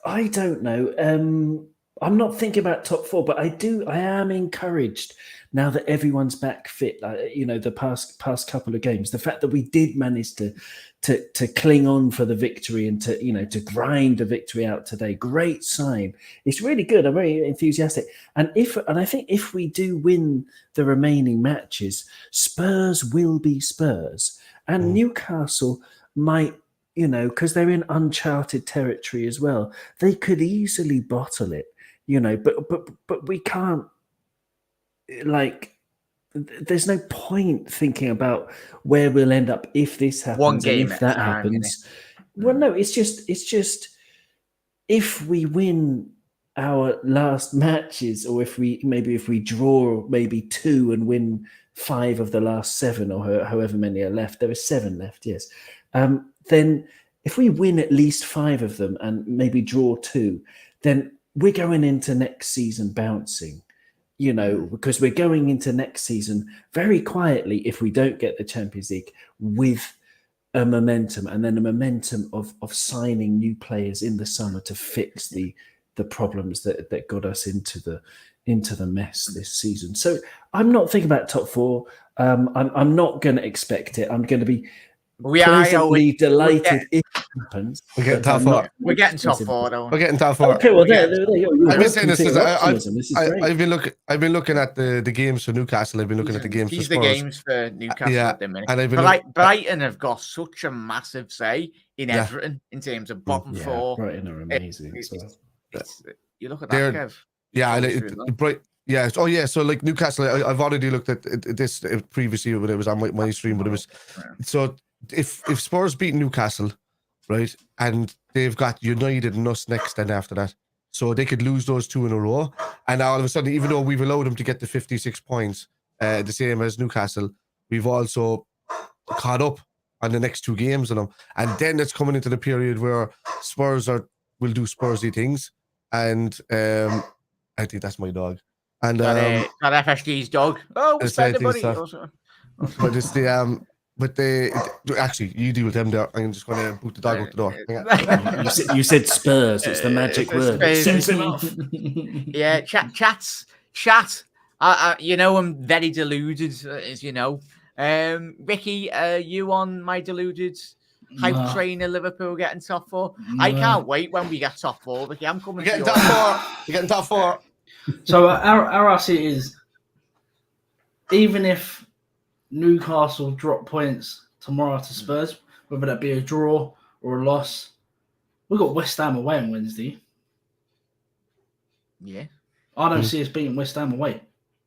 I don't know. I'm not thinking about top 4, but I am encouraged now that everyone's back fit. The past couple of games, the fact that we did manage to cling on for the victory and to grind the victory out today, great sign. It's really good. I'm very enthusiastic. And I think if we do win the remaining matches, Spurs will be Spurs, and Newcastle might, because they're in uncharted territory as well. They could easily bottle it. But we can't, there's no point thinking about where we'll end up if this happens. One game if that happens. Well, no, it's just if we win our last matches, or if we draw maybe 2 and win 5 of the last 7, or however many are left, there are 7 left, yes. Then if we win at least 5 of them and maybe draw 2, then we're going into next season bouncing, because we're going into next season very quietly if we don't get the Champions League with a momentum, and then a momentum of signing new players in the summer to fix the problems that got us into the mess this season. So I'm not thinking about top 4. I'm not going to expect it. I'm going to be pleasantly delighted if it happens. We're getting top 4. We're getting top 4, though. We're getting top 4. Okay, well, there you go. I've been saying this. Great. I've been looking at the games for Newcastle. I've been looking at the games for Spurs. The games for Newcastle at the minute. And I've been Brighton have got such a massive say in everything in terms of bottom 4. Brighton are amazing. You look at that, Kev. Yeah, yeah. Oh, yeah. So like Newcastle, I've already looked at this previously when it was on my stream, but it was so if Spurs beat Newcastle, right, and they've got United and us next, then after that, so they could lose those 2 in a row, and all of a sudden, even though we've allowed them to get the 56 points, the same as Newcastle, we've also caught up on the next 2 games of them, and then it's coming into the period where Spurs will do Spursy things, and I think that's my dog. And that FSG's dog. Oh, we spent the money. But it's but they actually, you deal with them there. I'm just going to boot the dog out the door. You said Spurs. It's the magic word. Yeah, chat. I'm very deluded, as you know. Ricky, you on my deluded hype train of Liverpool getting top 4? No. I can't wait when we get top 4, Ricky. I'm coming. You're getting top 4. You're getting top 4. So our I see it is, even if Newcastle drop points tomorrow to Spurs, whether that be a draw or a loss, we've got West Ham away on Wednesday. Yeah. I don't see us beating West Ham away.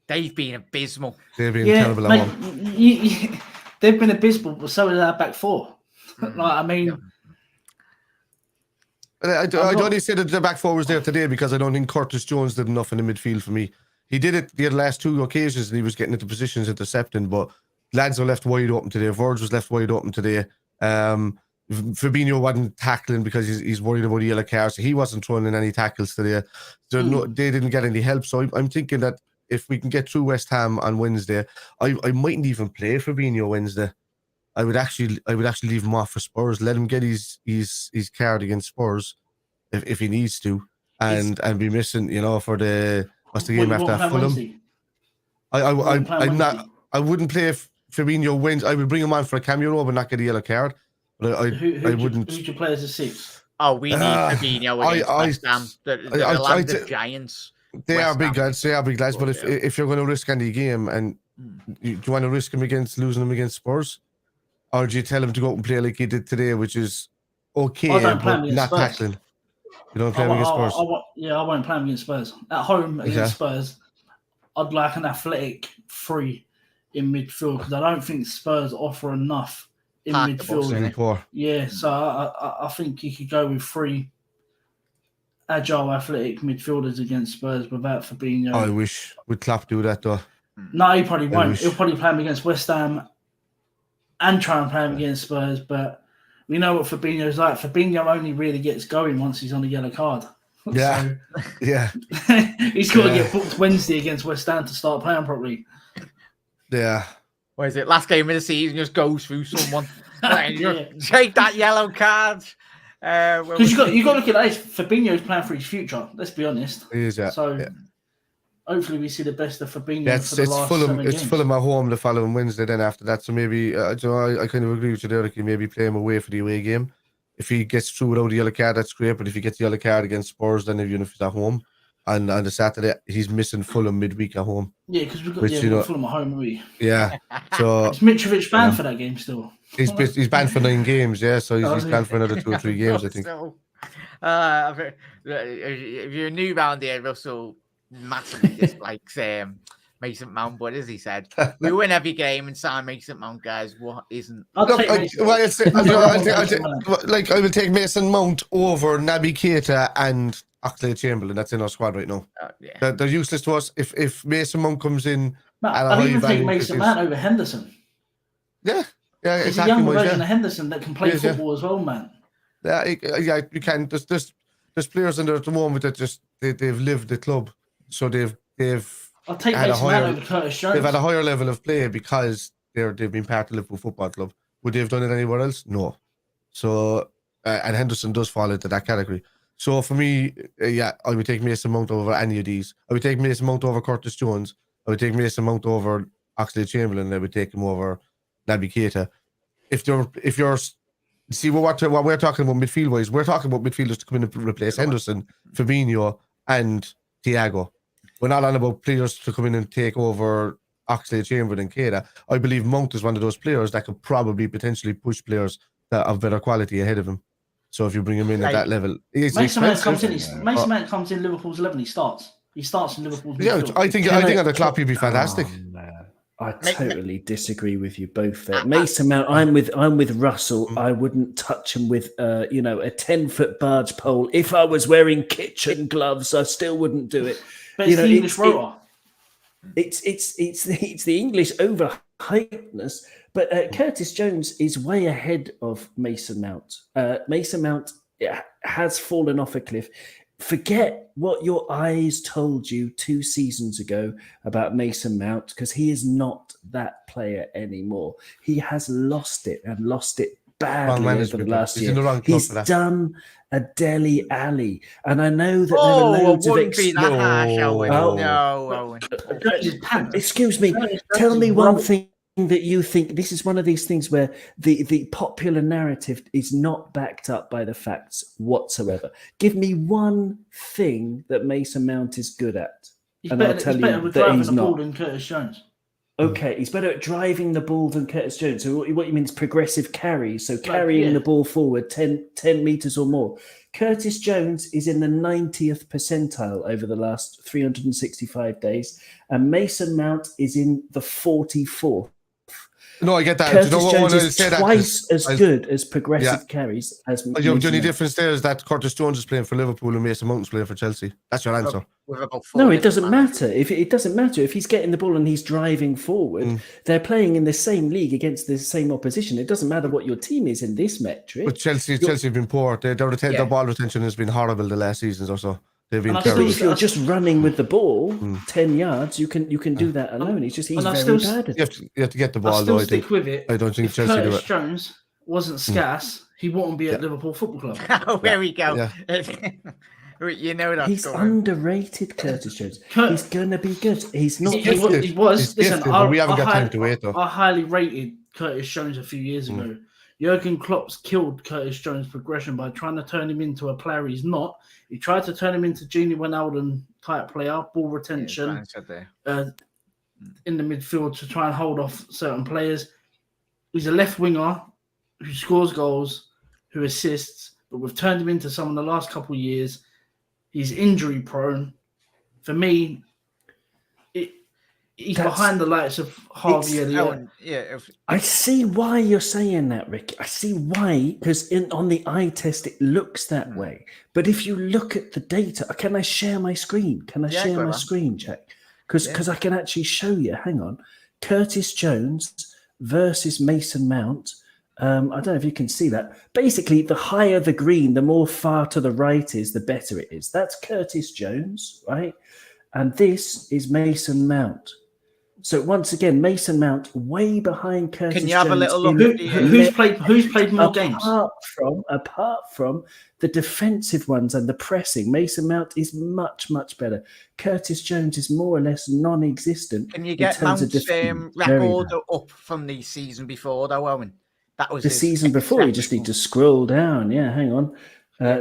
They've been abysmal. They've been terrible at home. They've been abysmal, but so is our back 4. I mean... I only say that the back 4 was there today because I don't think Curtis Jones did enough in the midfield for me. He did it the last 2 occasions and he was getting into positions intercepting, but lads were left wide open today. Verge was left wide open today. Fabinho wasn't tackling because he's worried about the yellow card, so he wasn't throwing in any tackles today. So they didn't get any help. So I'm thinking that if we can get through West Ham on Wednesday, I mightn't even play Fabinho Wednesday. I would actually leave him off for Spurs. Let him get his card against Spurs if he needs to, and be missing, for the what's the game after Fulham. I wouldn't play Fabinho Wednesday. I would bring him on for a cameo but not get a yellow card. But I wouldn't. Who'd you play as a 6? Oh, we need Fabinho against West Ham. The land of giants. They are big lads. But if you're going to risk any game, and do you want to risk him against losing him against Spurs? Or do you tell him to go out and play like he did today, which is okay, but not tackling? You don't play him against Spurs? I won't play him against Spurs. At home against Spurs, I'd like an athletic 3 in midfield because I don't think Spurs offer enough in midfield. Yeah, so I think you could go with 3 agile, athletic midfielders against Spurs without Fabinho. I wish would Klopp do that though. No, he probably won't. He'll probably play him against West Ham and try and play him against Spurs, but we know what Fabinho's like. Fabinho only really gets going once he's on a yellow card. Yeah, yeah. He's got to get booked Wednesday against West Ham to start playing properly. Yeah. What is it? Last game of the season just goes through someone. Take that yellow card. Because you got to look at that. Fabinho's playing for his future. Let's be honest. He is, yeah. So hopefully we see the best of Fabinho for the it's last Fulham. 7 It's games. Fulham at home the following Wednesday. Then after that, so maybe I kind of agree with you there. Like, you maybe play him away for the away game. If he gets through without a yellow card, that's great. But if he gets the yellow card against Spurs, then even if he's at home, and on the Saturday he's missing Fulham midweek at home. Yeah, because we've got Fulham at home, haven't we? Yeah. So is Mitrovic banned for that game still? He's banned for 9 games. Yeah, so he's banned for another 2 or 3 games, I think. If you're new round here, Russell massively dislikes Mason Mount, but as he said, we win every game and sign Mason Mount, guys. What isn't? I'll Look, take Mason. I will take Mason Mount over Naby Keita and Oxlade-Chamberlain. That's in our squad right now. Yeah. They're useless to us. If Mason Mount comes in, I'd even take Mason Mount over Henderson. Yeah, He's a younger version of Henderson that can play football as well, man. Yeah, you can. There's players in there at the moment that just they've lived the club, so they've I'll take Mason Mount over Curtis Jones. They've had a higher level of play because they've been part of Liverpool Football Club. Would they have done it anywhere else? No. So and Henderson does fall into that category. So for me, I would take Mason Mount over any of these. I would take Mason Mount over Curtis Jones. I would take Mason Mount over Oxlade-Chamberlain. I would take him over Naby Keita. If you're see what we're talking about midfield wise, we're talking about midfielders to come in and replace Henderson, Fabinho, and Thiago. We're not on about players to come in and take over Oxlade-Chamberlain and Keita. I believe Mount is one of those players that could probably potentially push players that have better quality ahead of him. So if you bring him in at that level, Mason Mount comes in Liverpool's 11. He starts in Liverpool's midfield. I think under Klopp he'd be fantastic. I totally disagree with you both there. Mason Mount, I'm with Russell. I wouldn't touch him with a 10-foot barge pole. If I was wearing kitchen gloves, I still wouldn't do it. But it's the English rotor. It's the English overhypeness. But Curtis Jones is way ahead of Mason Mount. Mason Mount has fallen off a cliff. Forget what your eyes told you 2 seasons ago about Mason Mount, because he is not that player anymore. He has lost it and lost it badly over the last year. He's done a Dele Alli, and I know that there are loads of excuse me. Tell me one thing that you think. This is one of these things where the popular narrative is not backed up by the facts whatsoever. Give me one thing that Mason Mount is good at, I'll tell you that he's not. Than Curtis Jones. Okay, he's better at driving the ball than Curtis Jones. So what you mean is progressive carries, so carrying the ball forward 10 meters or more. Curtis Jones is in the 90th percentile over the last 365 days, and Mason Mount is in the 44th. No, I get that. Curtis Jones is twice as good as progressive carries as the only difference there is that Curtis Jones is playing for Liverpool and Mason Mount is playing for Chelsea. That's your answer. No, it doesn't matter. It doesn't matter if he's getting the ball and he's driving forward. They're playing in the same league against the same opposition. It doesn't matter what your team is in this metric. But Chelsea have been poor. Their ball retention has been horrible the last seasons or so. They've been terrible. If you're just running with the ball 10 yards, you can do that alone. He's very bad at it. You have to get the ball. I still stick with it. I don't think if Chelsea do Curtis it. Jones wasn't scarce, he wouldn't be at Liverpool Football Club. Oh, there we go. You know that. He's underrated, Curtis Jones. He's gonna be good. He's not. He was. Listen, we haven't got time to wait though. I highly rated Curtis Jones a few years ago. Jurgen Klopp's killed Curtis Jones' progression by trying to turn him into a player he's not. He tried to turn him into Gini Wijnaldum type player, ball retention in the midfield to try and hold off certain players. He's a left winger who scores goals, who assists, but we've turned him into someone the last couple of years. He's injury prone. For me, he's behind the likes of Harvey Elliott. I see why you're saying that, Rick. I see why, because on the eye test it looks that way. But if you look at the data, can I share my screen? Can I share my screen, Jack? Because I can actually show you. Hang on, Curtis Jones versus Mason Mount. I don't know if you can see that. Basically, the higher the green, the more far to the right is, the better it is. That's Curtis Jones, right? And this is Mason Mount. So once again, Mason Mount way behind Curtis Jones. Can you have a little look? Who's played more games? Apart from the defensive ones and the pressing, Mason Mount is much, much better. Curtis Jones is more or less non-existent. Can you get Mount's record up from the season before, though, Owen? That was the season before. You just need to scroll down. Yeah, hang on.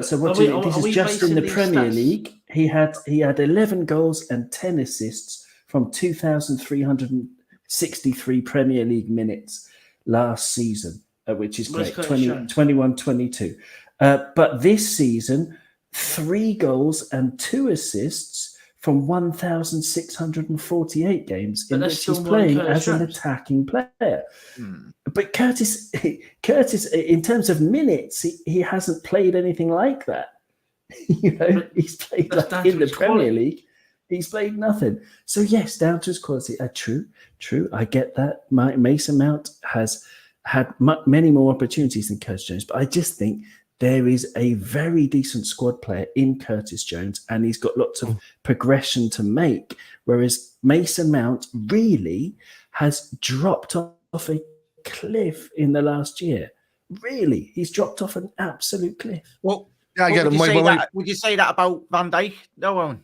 So this is just in the Premier League. He had 11 goals and 10 assists from 2,363 Premier League minutes last season, which is great, 21-22. But this season, 3 goals and 2 assists from 1,648 games But in that's which he's still more than playing Curtis as an Jones. attacking player. Hmm. But Curtis, in terms of minutes, he hasn't played anything like that. He's played That's down in to the his Premier quality. League. He's played nothing. So yes, down to his quality. True. I get that. Mason Mount has had many more opportunities than Curtis Jones, but I just think there is a very decent squad player in Curtis Jones, and he's got lots of progression to make. Whereas Mason Mount really has dropped off a cliff in the last year. Really, he's dropped off an absolute cliff. Well, Yeah, I get would, it. would you say that about Van Dijk? No one.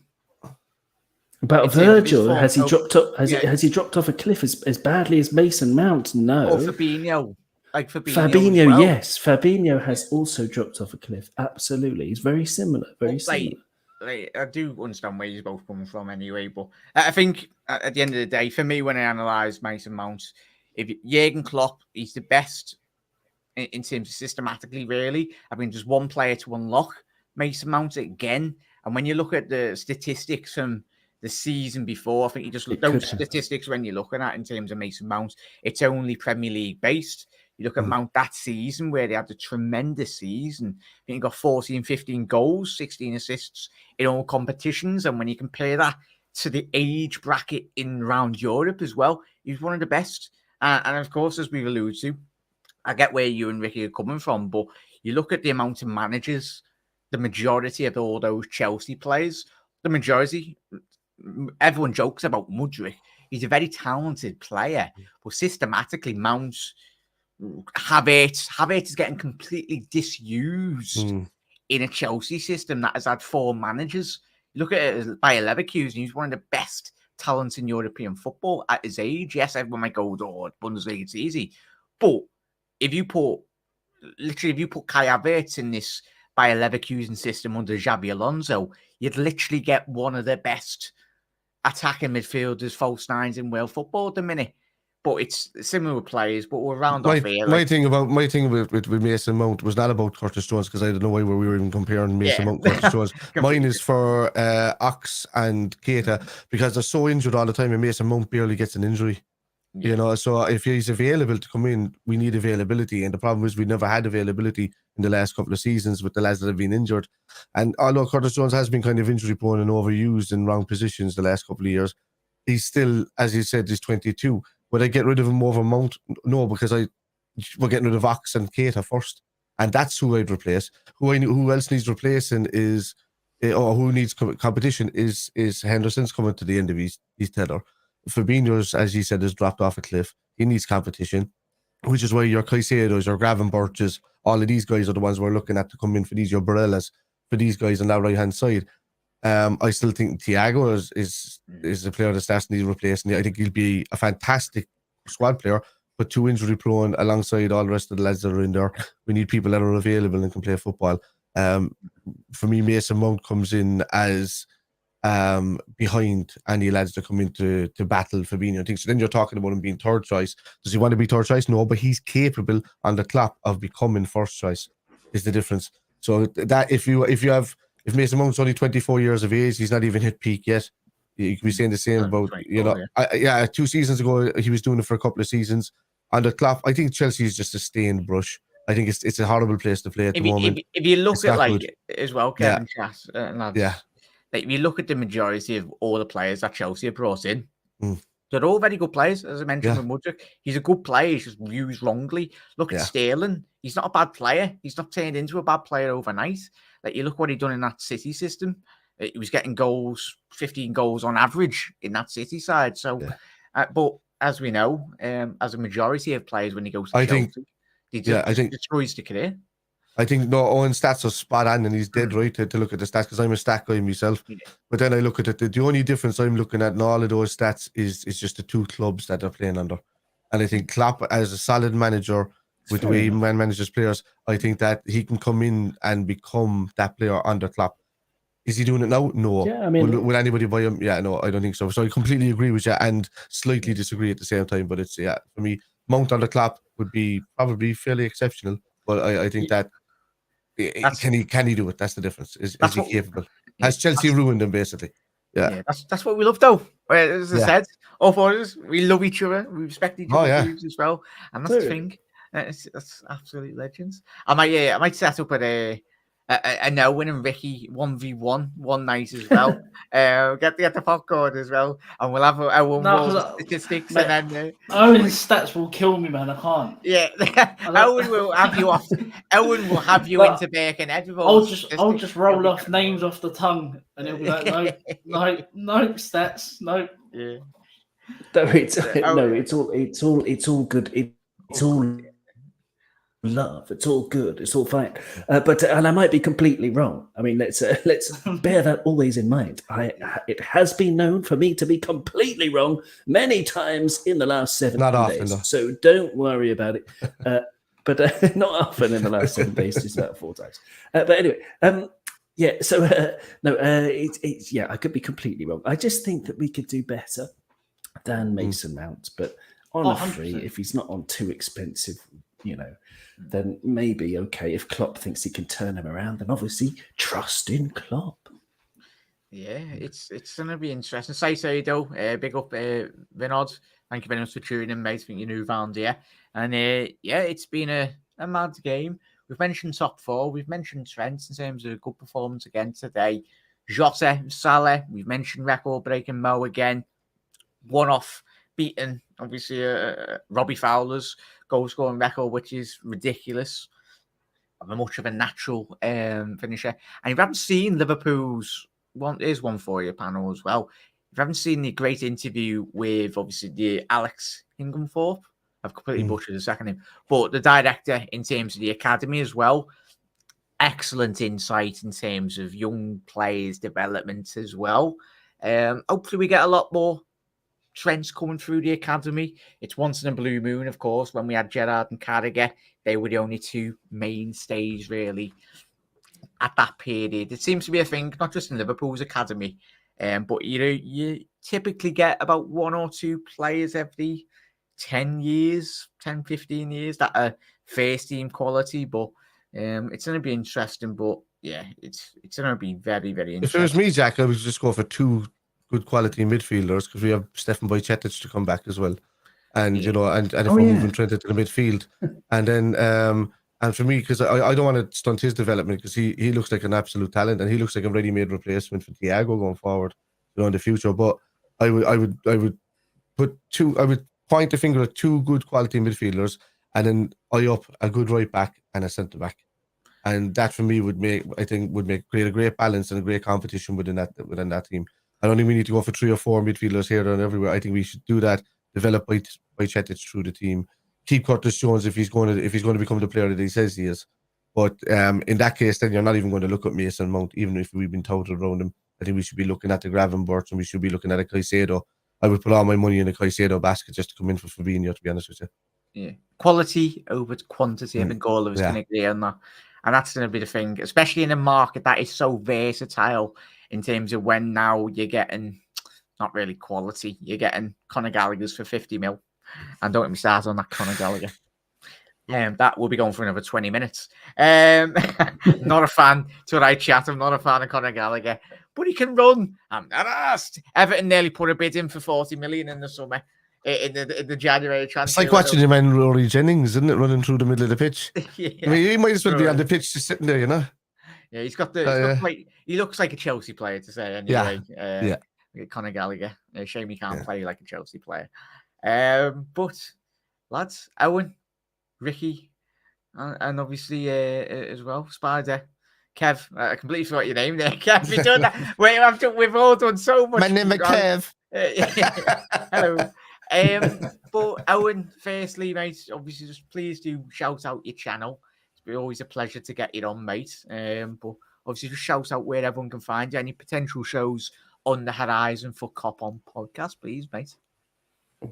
About In terms of his Virgil, form, has he dropped off? yeah. Has he dropped off a cliff as badly as Mason Mount? No. Or Fabinho, like Fabinho. Fabinho, as well. yes. Fabinho has also dropped off a cliff. Absolutely, he's very similar. Very similar. Like, I do understand where you're both coming from anyway, but I think at the end of the day, for me, when I analyse Mason Mount, if Jurgen Klopp, he's the best in terms of systematically, really. I mean, there's one player to unlock Mason Mount again. And when you look at the statistics from the season before, I think you just look those statistics when you're looking at in terms of Mason Mount, it's only Premier League based. You look at Mount that season where they had a tremendous season. I think he got 14, 15 goals, 16 assists in all competitions. And when you compare that to the age bracket in around Europe as well, he's one of the best. And of course, as we've alluded to, I get where you and Ricky are coming from, but you look at the amount of managers, the majority of all those Chelsea players, the majority, everyone jokes about Mudryk. He's a very talented player, but systematically Mount's Havertz is getting completely disused in a Chelsea system that has had 4 managers. You look at it as Bayer Leverkusen, he's one of the best talents in European football at his age. Yes, everyone might go, oh, Bundesliga, it's easy. But if you put Kai Havertz in this Bayer Leverkusen system under Xabi Alonso, you'd literally get one of the best attacking midfielders, false nines in world football at the minute. But it's similar players, but we're round off here. My thing with Mason Mount was not about Curtis Jones, because I don't know why we were even comparing Mason Mount and Curtis Jones. Mine is for Ox and Keita, because they're so injured all the time, and Mason Mount barely gets an injury. Yeah. So if he's available to come in, we need availability. And the problem is we never had availability in the last couple of seasons with the lads that have been injured. And although Curtis Jones has been kind of injury prone and overused in wrong positions the last couple of years, he's still, as you said, he's 22. Would I get rid of him over Mount? No, because we're getting rid of Ox and Keita first. And that's who I'd replace. Who else needs replacing is, or who needs competition is Henderson's coming to the end of his tether. Fabinho's, as you said, has dropped off a cliff. He needs competition, which is why your Caicedos, your Gravenberches, all of these guys are the ones we're looking at to come in for these, your Barellas, for these guys on that right-hand side. I still think Thiago is a player that starts to need replacing. I think he'll be a fantastic squad player, but too injury prone alongside all the rest of the lads that are in there. We need people that are available and can play football. For me, Mason Mount comes in as behind any lads that come in to battle Fabinho. I think so. Then you're talking about him being third choice. Does he want to be third choice? No, but he's capable on the clock of becoming first choice. Is the difference. So that if Mason Mount's only 24 years of age, he's not even hit peak yet. You could be saying the same about 2 seasons ago he was doing it for a couple of seasons. On the clock, I think Chelsea is just a stained brush. I think it's a horrible place to play at the moment. If you look at good. as well, Kevin Chass, lads, like if you look at the majority of all the players that Chelsea have brought in, they're all very good players, as I mentioned with Mudryk. He's a good player, he's just used wrongly. Look at Sterling, he's not a bad player. He's not turned into a bad player overnight. Like you look what he done in that City system. He was getting goals, 15 goals on average in that City side. So, but as we know, as a majority of players when he goes to Chelsea, he just destroys the career. I think Owen's stats are spot on, and he's dead right to look at the stats, because I'm a stat guy myself. But then I look at it. The only difference I'm looking at in all of those stats is just the 2 clubs that they're playing under. And I think Klopp, as a solid manager, with the way he manages players, I think that he can come in and become that player under Klopp. Is he doing it now? No. Yeah, I mean, will anybody buy him? Yeah, no, I don't think so. So I completely agree with you and slightly disagree at the same time. But it's for me, Mount under Klopp would be probably fairly exceptional. But I think that can he do it? That's the difference. Is he capable? Has Chelsea ruined him basically? Yeah. That's what we love, though. As I Yeah. said, all four of us, we love each other. We respect each Oh, other's yeah. views as well, and that's the thing. That's absolute legends. I might set up a Owen and Ricky 1v1 one night as well. Get the popcorn as well, and we'll have our own No, wall 'cause statistics, mate, and then Owen's stats will kill me, man. I can't. yeah, I don't- Owen will have you off. Owen will have you Like, into Birkenhead with I'll all the just statistics. roll off names off the tongue, and he'll be like, no stats, no. Yeah. No, it's all good. It's all love. It's all good. It's all fine. And I might be completely wrong. I mean, let's bear that always in mind. It has been known for me to be completely wrong many times in the last 7 Not days. often, though. So don't worry about it. But not often in the last 7 days, just about 4 times. But anyway, yeah. So it's I could be completely wrong. I just think that we could do better than Mason Mount, but on a free, 100%. if he's not on too expensive, then maybe okay. If Klopp thinks he can turn him around, then obviously trust in Klopp. Yeah, it's gonna be interesting. Say though, big up Vinod. Thank you very much for tuning in, mate. I think you're new round here. And it's been a mad game. We've mentioned top 4, we've mentioned Trent in terms of a good performance again today. Jota, Salah, we've mentioned record breaking Mo again. One off beaten, obviously, Robbie Fowler's goal scoring record, which is ridiculous. I'm much of a natural finisher. And if you haven't seen Liverpool's here's one for your panel as well. If you haven't seen the great interview with obviously the Alex Hinghamthorpe, I've completely butchered the second name, but the director in terms of the academy as well. Excellent insight in terms of young players' development as well. Hopefully, we get a lot more trends coming through the academy. It's once in a blue moon, of course. When we had Gerrard and Carragher, they were the only 2 mainstays really at that period. It seems to be a thing, not just in Liverpool's academy, but you typically get about 1 or 2 players every 10 years, 10, 15 years that are first team quality. But it's going to be interesting. But yeah, it's going to be very, very interesting. If it was me, Jack, I would just go for 2 good quality midfielders because we have Stefan Bajcetic to come back as well. And, and if we're moving Trent into the midfield. And then, and for me, because I don't want to stunt his development because he looks like an absolute talent and he looks like a ready-made replacement for Thiago going forward, in the future. But I would point the finger at 2 good quality midfielders and then eye up a good right back and a centre back. And that for me would create a great balance and a great competition within that team. I don't think we need to go for 3 or 4 midfielders here, there, and everywhere. I think we should do that. Develop by Chetic through the team. Keep Curtis Jones if he's going to become the player that he says he is. But in that case, then you're not even going to look at Mason Mount, even if we've been touted around him. I think we should be looking at the Gravenberch and we should be looking at a Caicedo. I would put all my money in a Caicedo basket just to come in for Fabinho, to be honest with you. Yeah, quality over quantity. I think all of us can agree on that. And that's going to be the thing, especially in a market that is so versatile in terms of when now you're getting not really quality. You're getting Conor Gallagher's for 50 mil. And don't get me started on that Conor Gallagher. That will be going for another 20 minutes. Not a fan to right chat. I'm not a fan of Conor Gallagher. But he can run. I'm not asked. Everton nearly put a bid in for 40 million in the summer. In the January transfer. It's like watching him and Rory Jennings, isn't it? Running through the middle of the pitch. Yeah. I mean, he might as well be on the pitch just sitting there, Yeah, he's got he looks like a Chelsea player to say anyway. Conor Gallagher. Shame he can't play like a Chelsea player. But lads, Owen, Ricky, and obviously as well, Spider, Kev. I completely forgot your name there, Kev. We've done that. We've all done so much. My name is Kev. Hello. But Owen, firstly, mate, obviously just please do shout out your channel. It's always a pleasure to get you on, mate. But obviously just shout out where everyone can find you. Any potential shows on the horizon for Cop On Podcast, please, mate.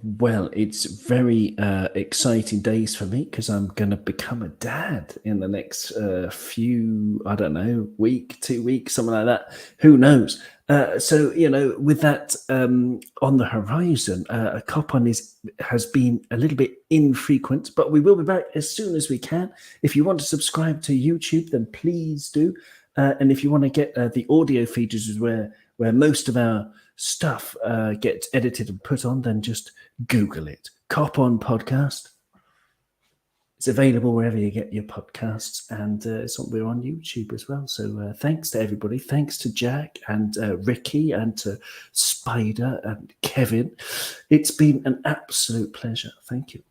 Well, it's very exciting days for me because I'm going to become a dad in the next few, I don't know, week, 2 weeks, something like that. Who knows? So, with that on the horizon, Cop On has been a little bit infrequent, but we will be back as soon as we can. If you want to subscribe to YouTube, then please do. And if you want to get the audio features where most of our stuff gets edited and put on, then just Google it. Cop On Podcast. It's available wherever you get your podcasts, and we're on YouTube as well. So thanks to everybody. Thanks to Jack and Ricky and to Spider and Kevin. It's been an absolute pleasure. Thank you.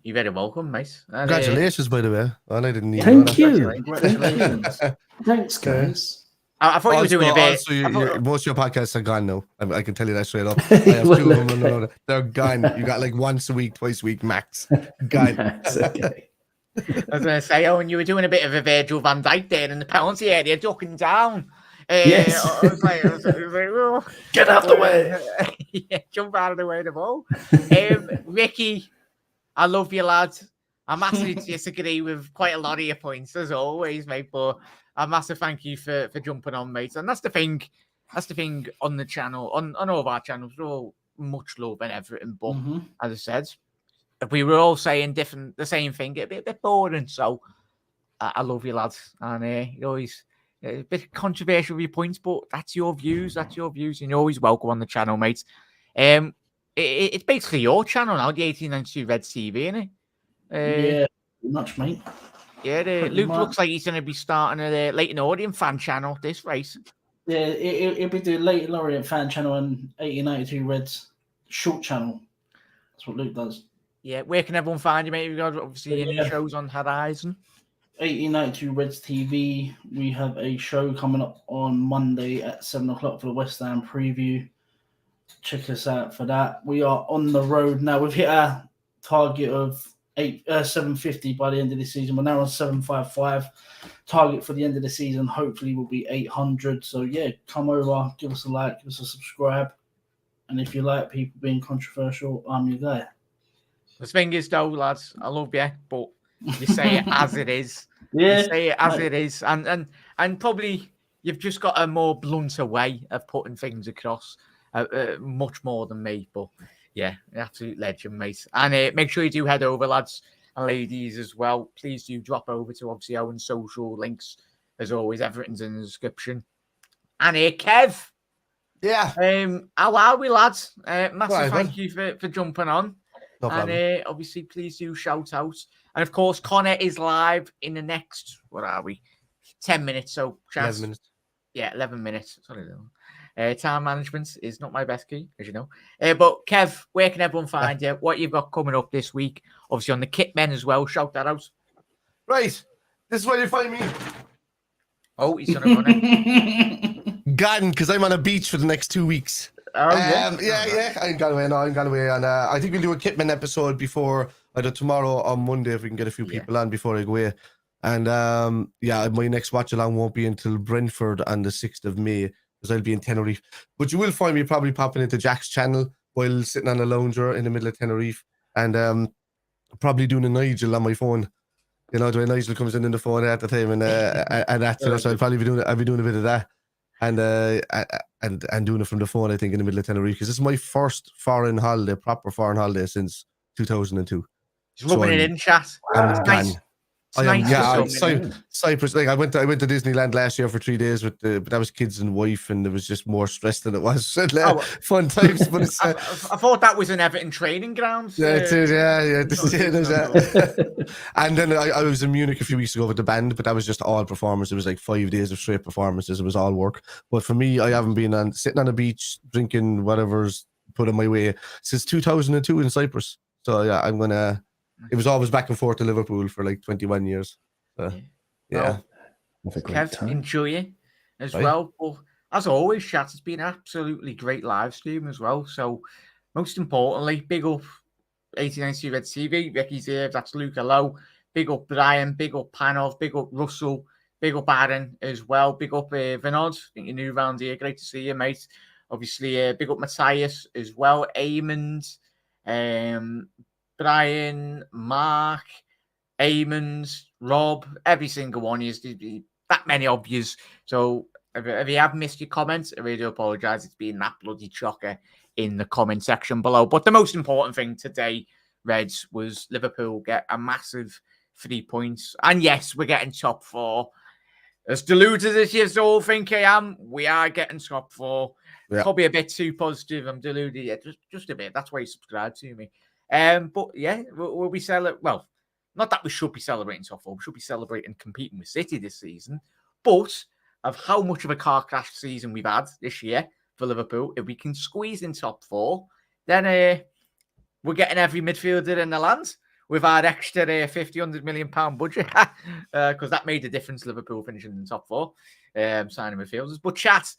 You're very welcome, mate. And, Congratulations, by the way. Well, I didn't even Thank know you. Congratulations. Thanks, guys. I thought you were doing a bit. Most of your podcasts are gone now. I can tell you that straight up. I have two of them. They're gone. You got like once a week, twice a week max. Gone. That's okay. I was going to say, and you were doing a bit of a Virgil van Dijk there in the penalty area, ducking down. Yes. I was like, oh. Get out the way. Yeah, jump out of the way of the ball. Ricky, I love you, lad. I massively disagree with quite a lot of your points, as always, mate, but a massive thank you for jumping on, mate. And that's the thing on the channel, on all of our channels. We're all much love and everything, but as I said, if we were all saying the same thing, it'd be a bit boring. So I love you, lads, and you always a bit controversial with your points, but that's your views. And you're always welcome on the channel, mate. It's basically your channel now, the 1892 Reds TV, isn't it? Yeah, much, mate. Yeah, Luke looks like he's going to be starting a Leighton Orient fan channel this race. Yeah, it'll be the Leighton Orient fan channel and 1892 Reds short channel. That's what Luke does. Yeah, where can everyone find you, mate? We've got obviously your new shows on Horizon. 1892 Reds TV. We have a show coming up on Monday at 7 o'clock for the West Ham preview. Check us out for that. We are on the road now. We've hit our target of 750 by the end of the season. We're now on 755. Target for the end of the season hopefully will be 800. So yeah, come over, give us a like, give us a subscribe, and if you like people being controversial, I'm your guy. The thing is, though, lads, I love you, but you say it as it is. Yeah, you say it as it is, and probably you've just got a more blunter way of putting things across, much more than me, but. Yeah, absolute legend, mate. And make sure you do head over, lads and ladies, as well. Please do drop over to obviously our social links. As always, everything's in the description. And Kev. Yeah. How are we, lads? Massive thank you for jumping on. No problem. And obviously, please do shout out. And of course, Connor is live in the next, 10 minutes. So, 11 minutes. Yeah, 11 minutes. Sorry, time management is not my best key, as you know. But Kev, where can everyone find you? What you've got coming up this week? Obviously on the Kit Men as well. Shout that out. Right. This is where you find me. Oh, he's gonna run it. Gone, because I'm on a beach for the next 2 weeks. Oh, yeah. Yeah. I'm gone away. And I think we'll do a Kitman episode before either tomorrow or Monday if we can get a few people on before I go away. And my next watch along won't be until Brentford on the 6th of May. Because I'll be in Tenerife. But you will find me probably popping into Jack's channel while sitting on a lounger in the middle of Tenerife and probably doing a Nigel on my phone. You know, the way Nigel comes in the phone at the time and that, you know, so I'll probably be doing a bit of that and doing it from the phone, I think, in the middle of Tenerife, because this is my first proper foreign holiday since 2002. Just rubbing it in, chat. Nice. Nice. Cyprus. Like I went to Disneyland last year for 3 days but that was kids and wife, and there was just more stress than it was fun times. But it's, I thought that was an Everton training ground. Yeah, it is. Yeah. And then I was in Munich a few weeks ago with the band, but that was just all performance. It was like 5 days of straight performances. It was all work. But for me, I haven't been sitting on a beach drinking whatever's put in my way since 2002 in Cyprus. So yeah, I'm gonna. It was always back and forth to Liverpool for like 21 years. Yeah. Kev, enjoy it as well. But as always, chat, it's been an absolutely great live stream as well. So most importantly, big up 1892 Red TV, Ricky's here, that's Luke, hello. Big up Brian, big up Panov, big up Russell, big up Aaron as well. Big up Vinod, I think you're new around here. Great to see you, mate. Obviously, big up Matthias as well. Eamond, Brian, Mark, Eamons, Rob, every single one. That many of you. So if you have missed your comments, I really do apologise. It's been that bloody chocker in the comment section below. But the most important thing today, Reds, was Liverpool get a massive 3 points. And yes, we're getting top 4. as deluded as you all think I am, we are getting top 4. Yeah. Probably a bit too positive. I'm deluded. Yeah, just a bit. That's why you subscribe to me. But yeah, we'll be celebrating. Well, not that we should be celebrating top 4. We should be celebrating competing with City this season. But of how much of a car crash season we've had this year for Liverpool, if we can squeeze in top 4, then we're getting every midfielder in the land with our extra £50-100 million budget, because that made a difference. Liverpool finishing in top 4, signing midfielders. But chat,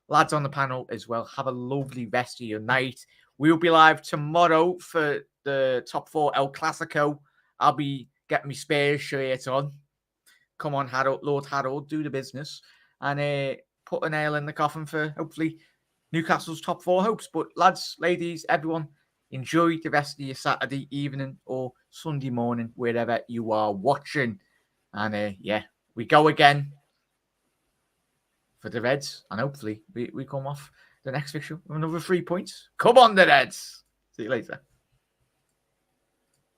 lads on the panel as well, have a lovely rest of your night. We'll be live tomorrow for the top 4 El Clasico. I'll be getting my Spurs shirt on. Come on, Harold, Lord Harold, do the business and put a nail in the coffin for hopefully Newcastle's top 4 hopes. But lads, ladies, everyone, enjoy the rest of your Saturday evening or Sunday morning, wherever you are watching. And yeah, we go again for the Reds, and hopefully we come off the next fixture with another 3 points. Come on, the Reds. See you later.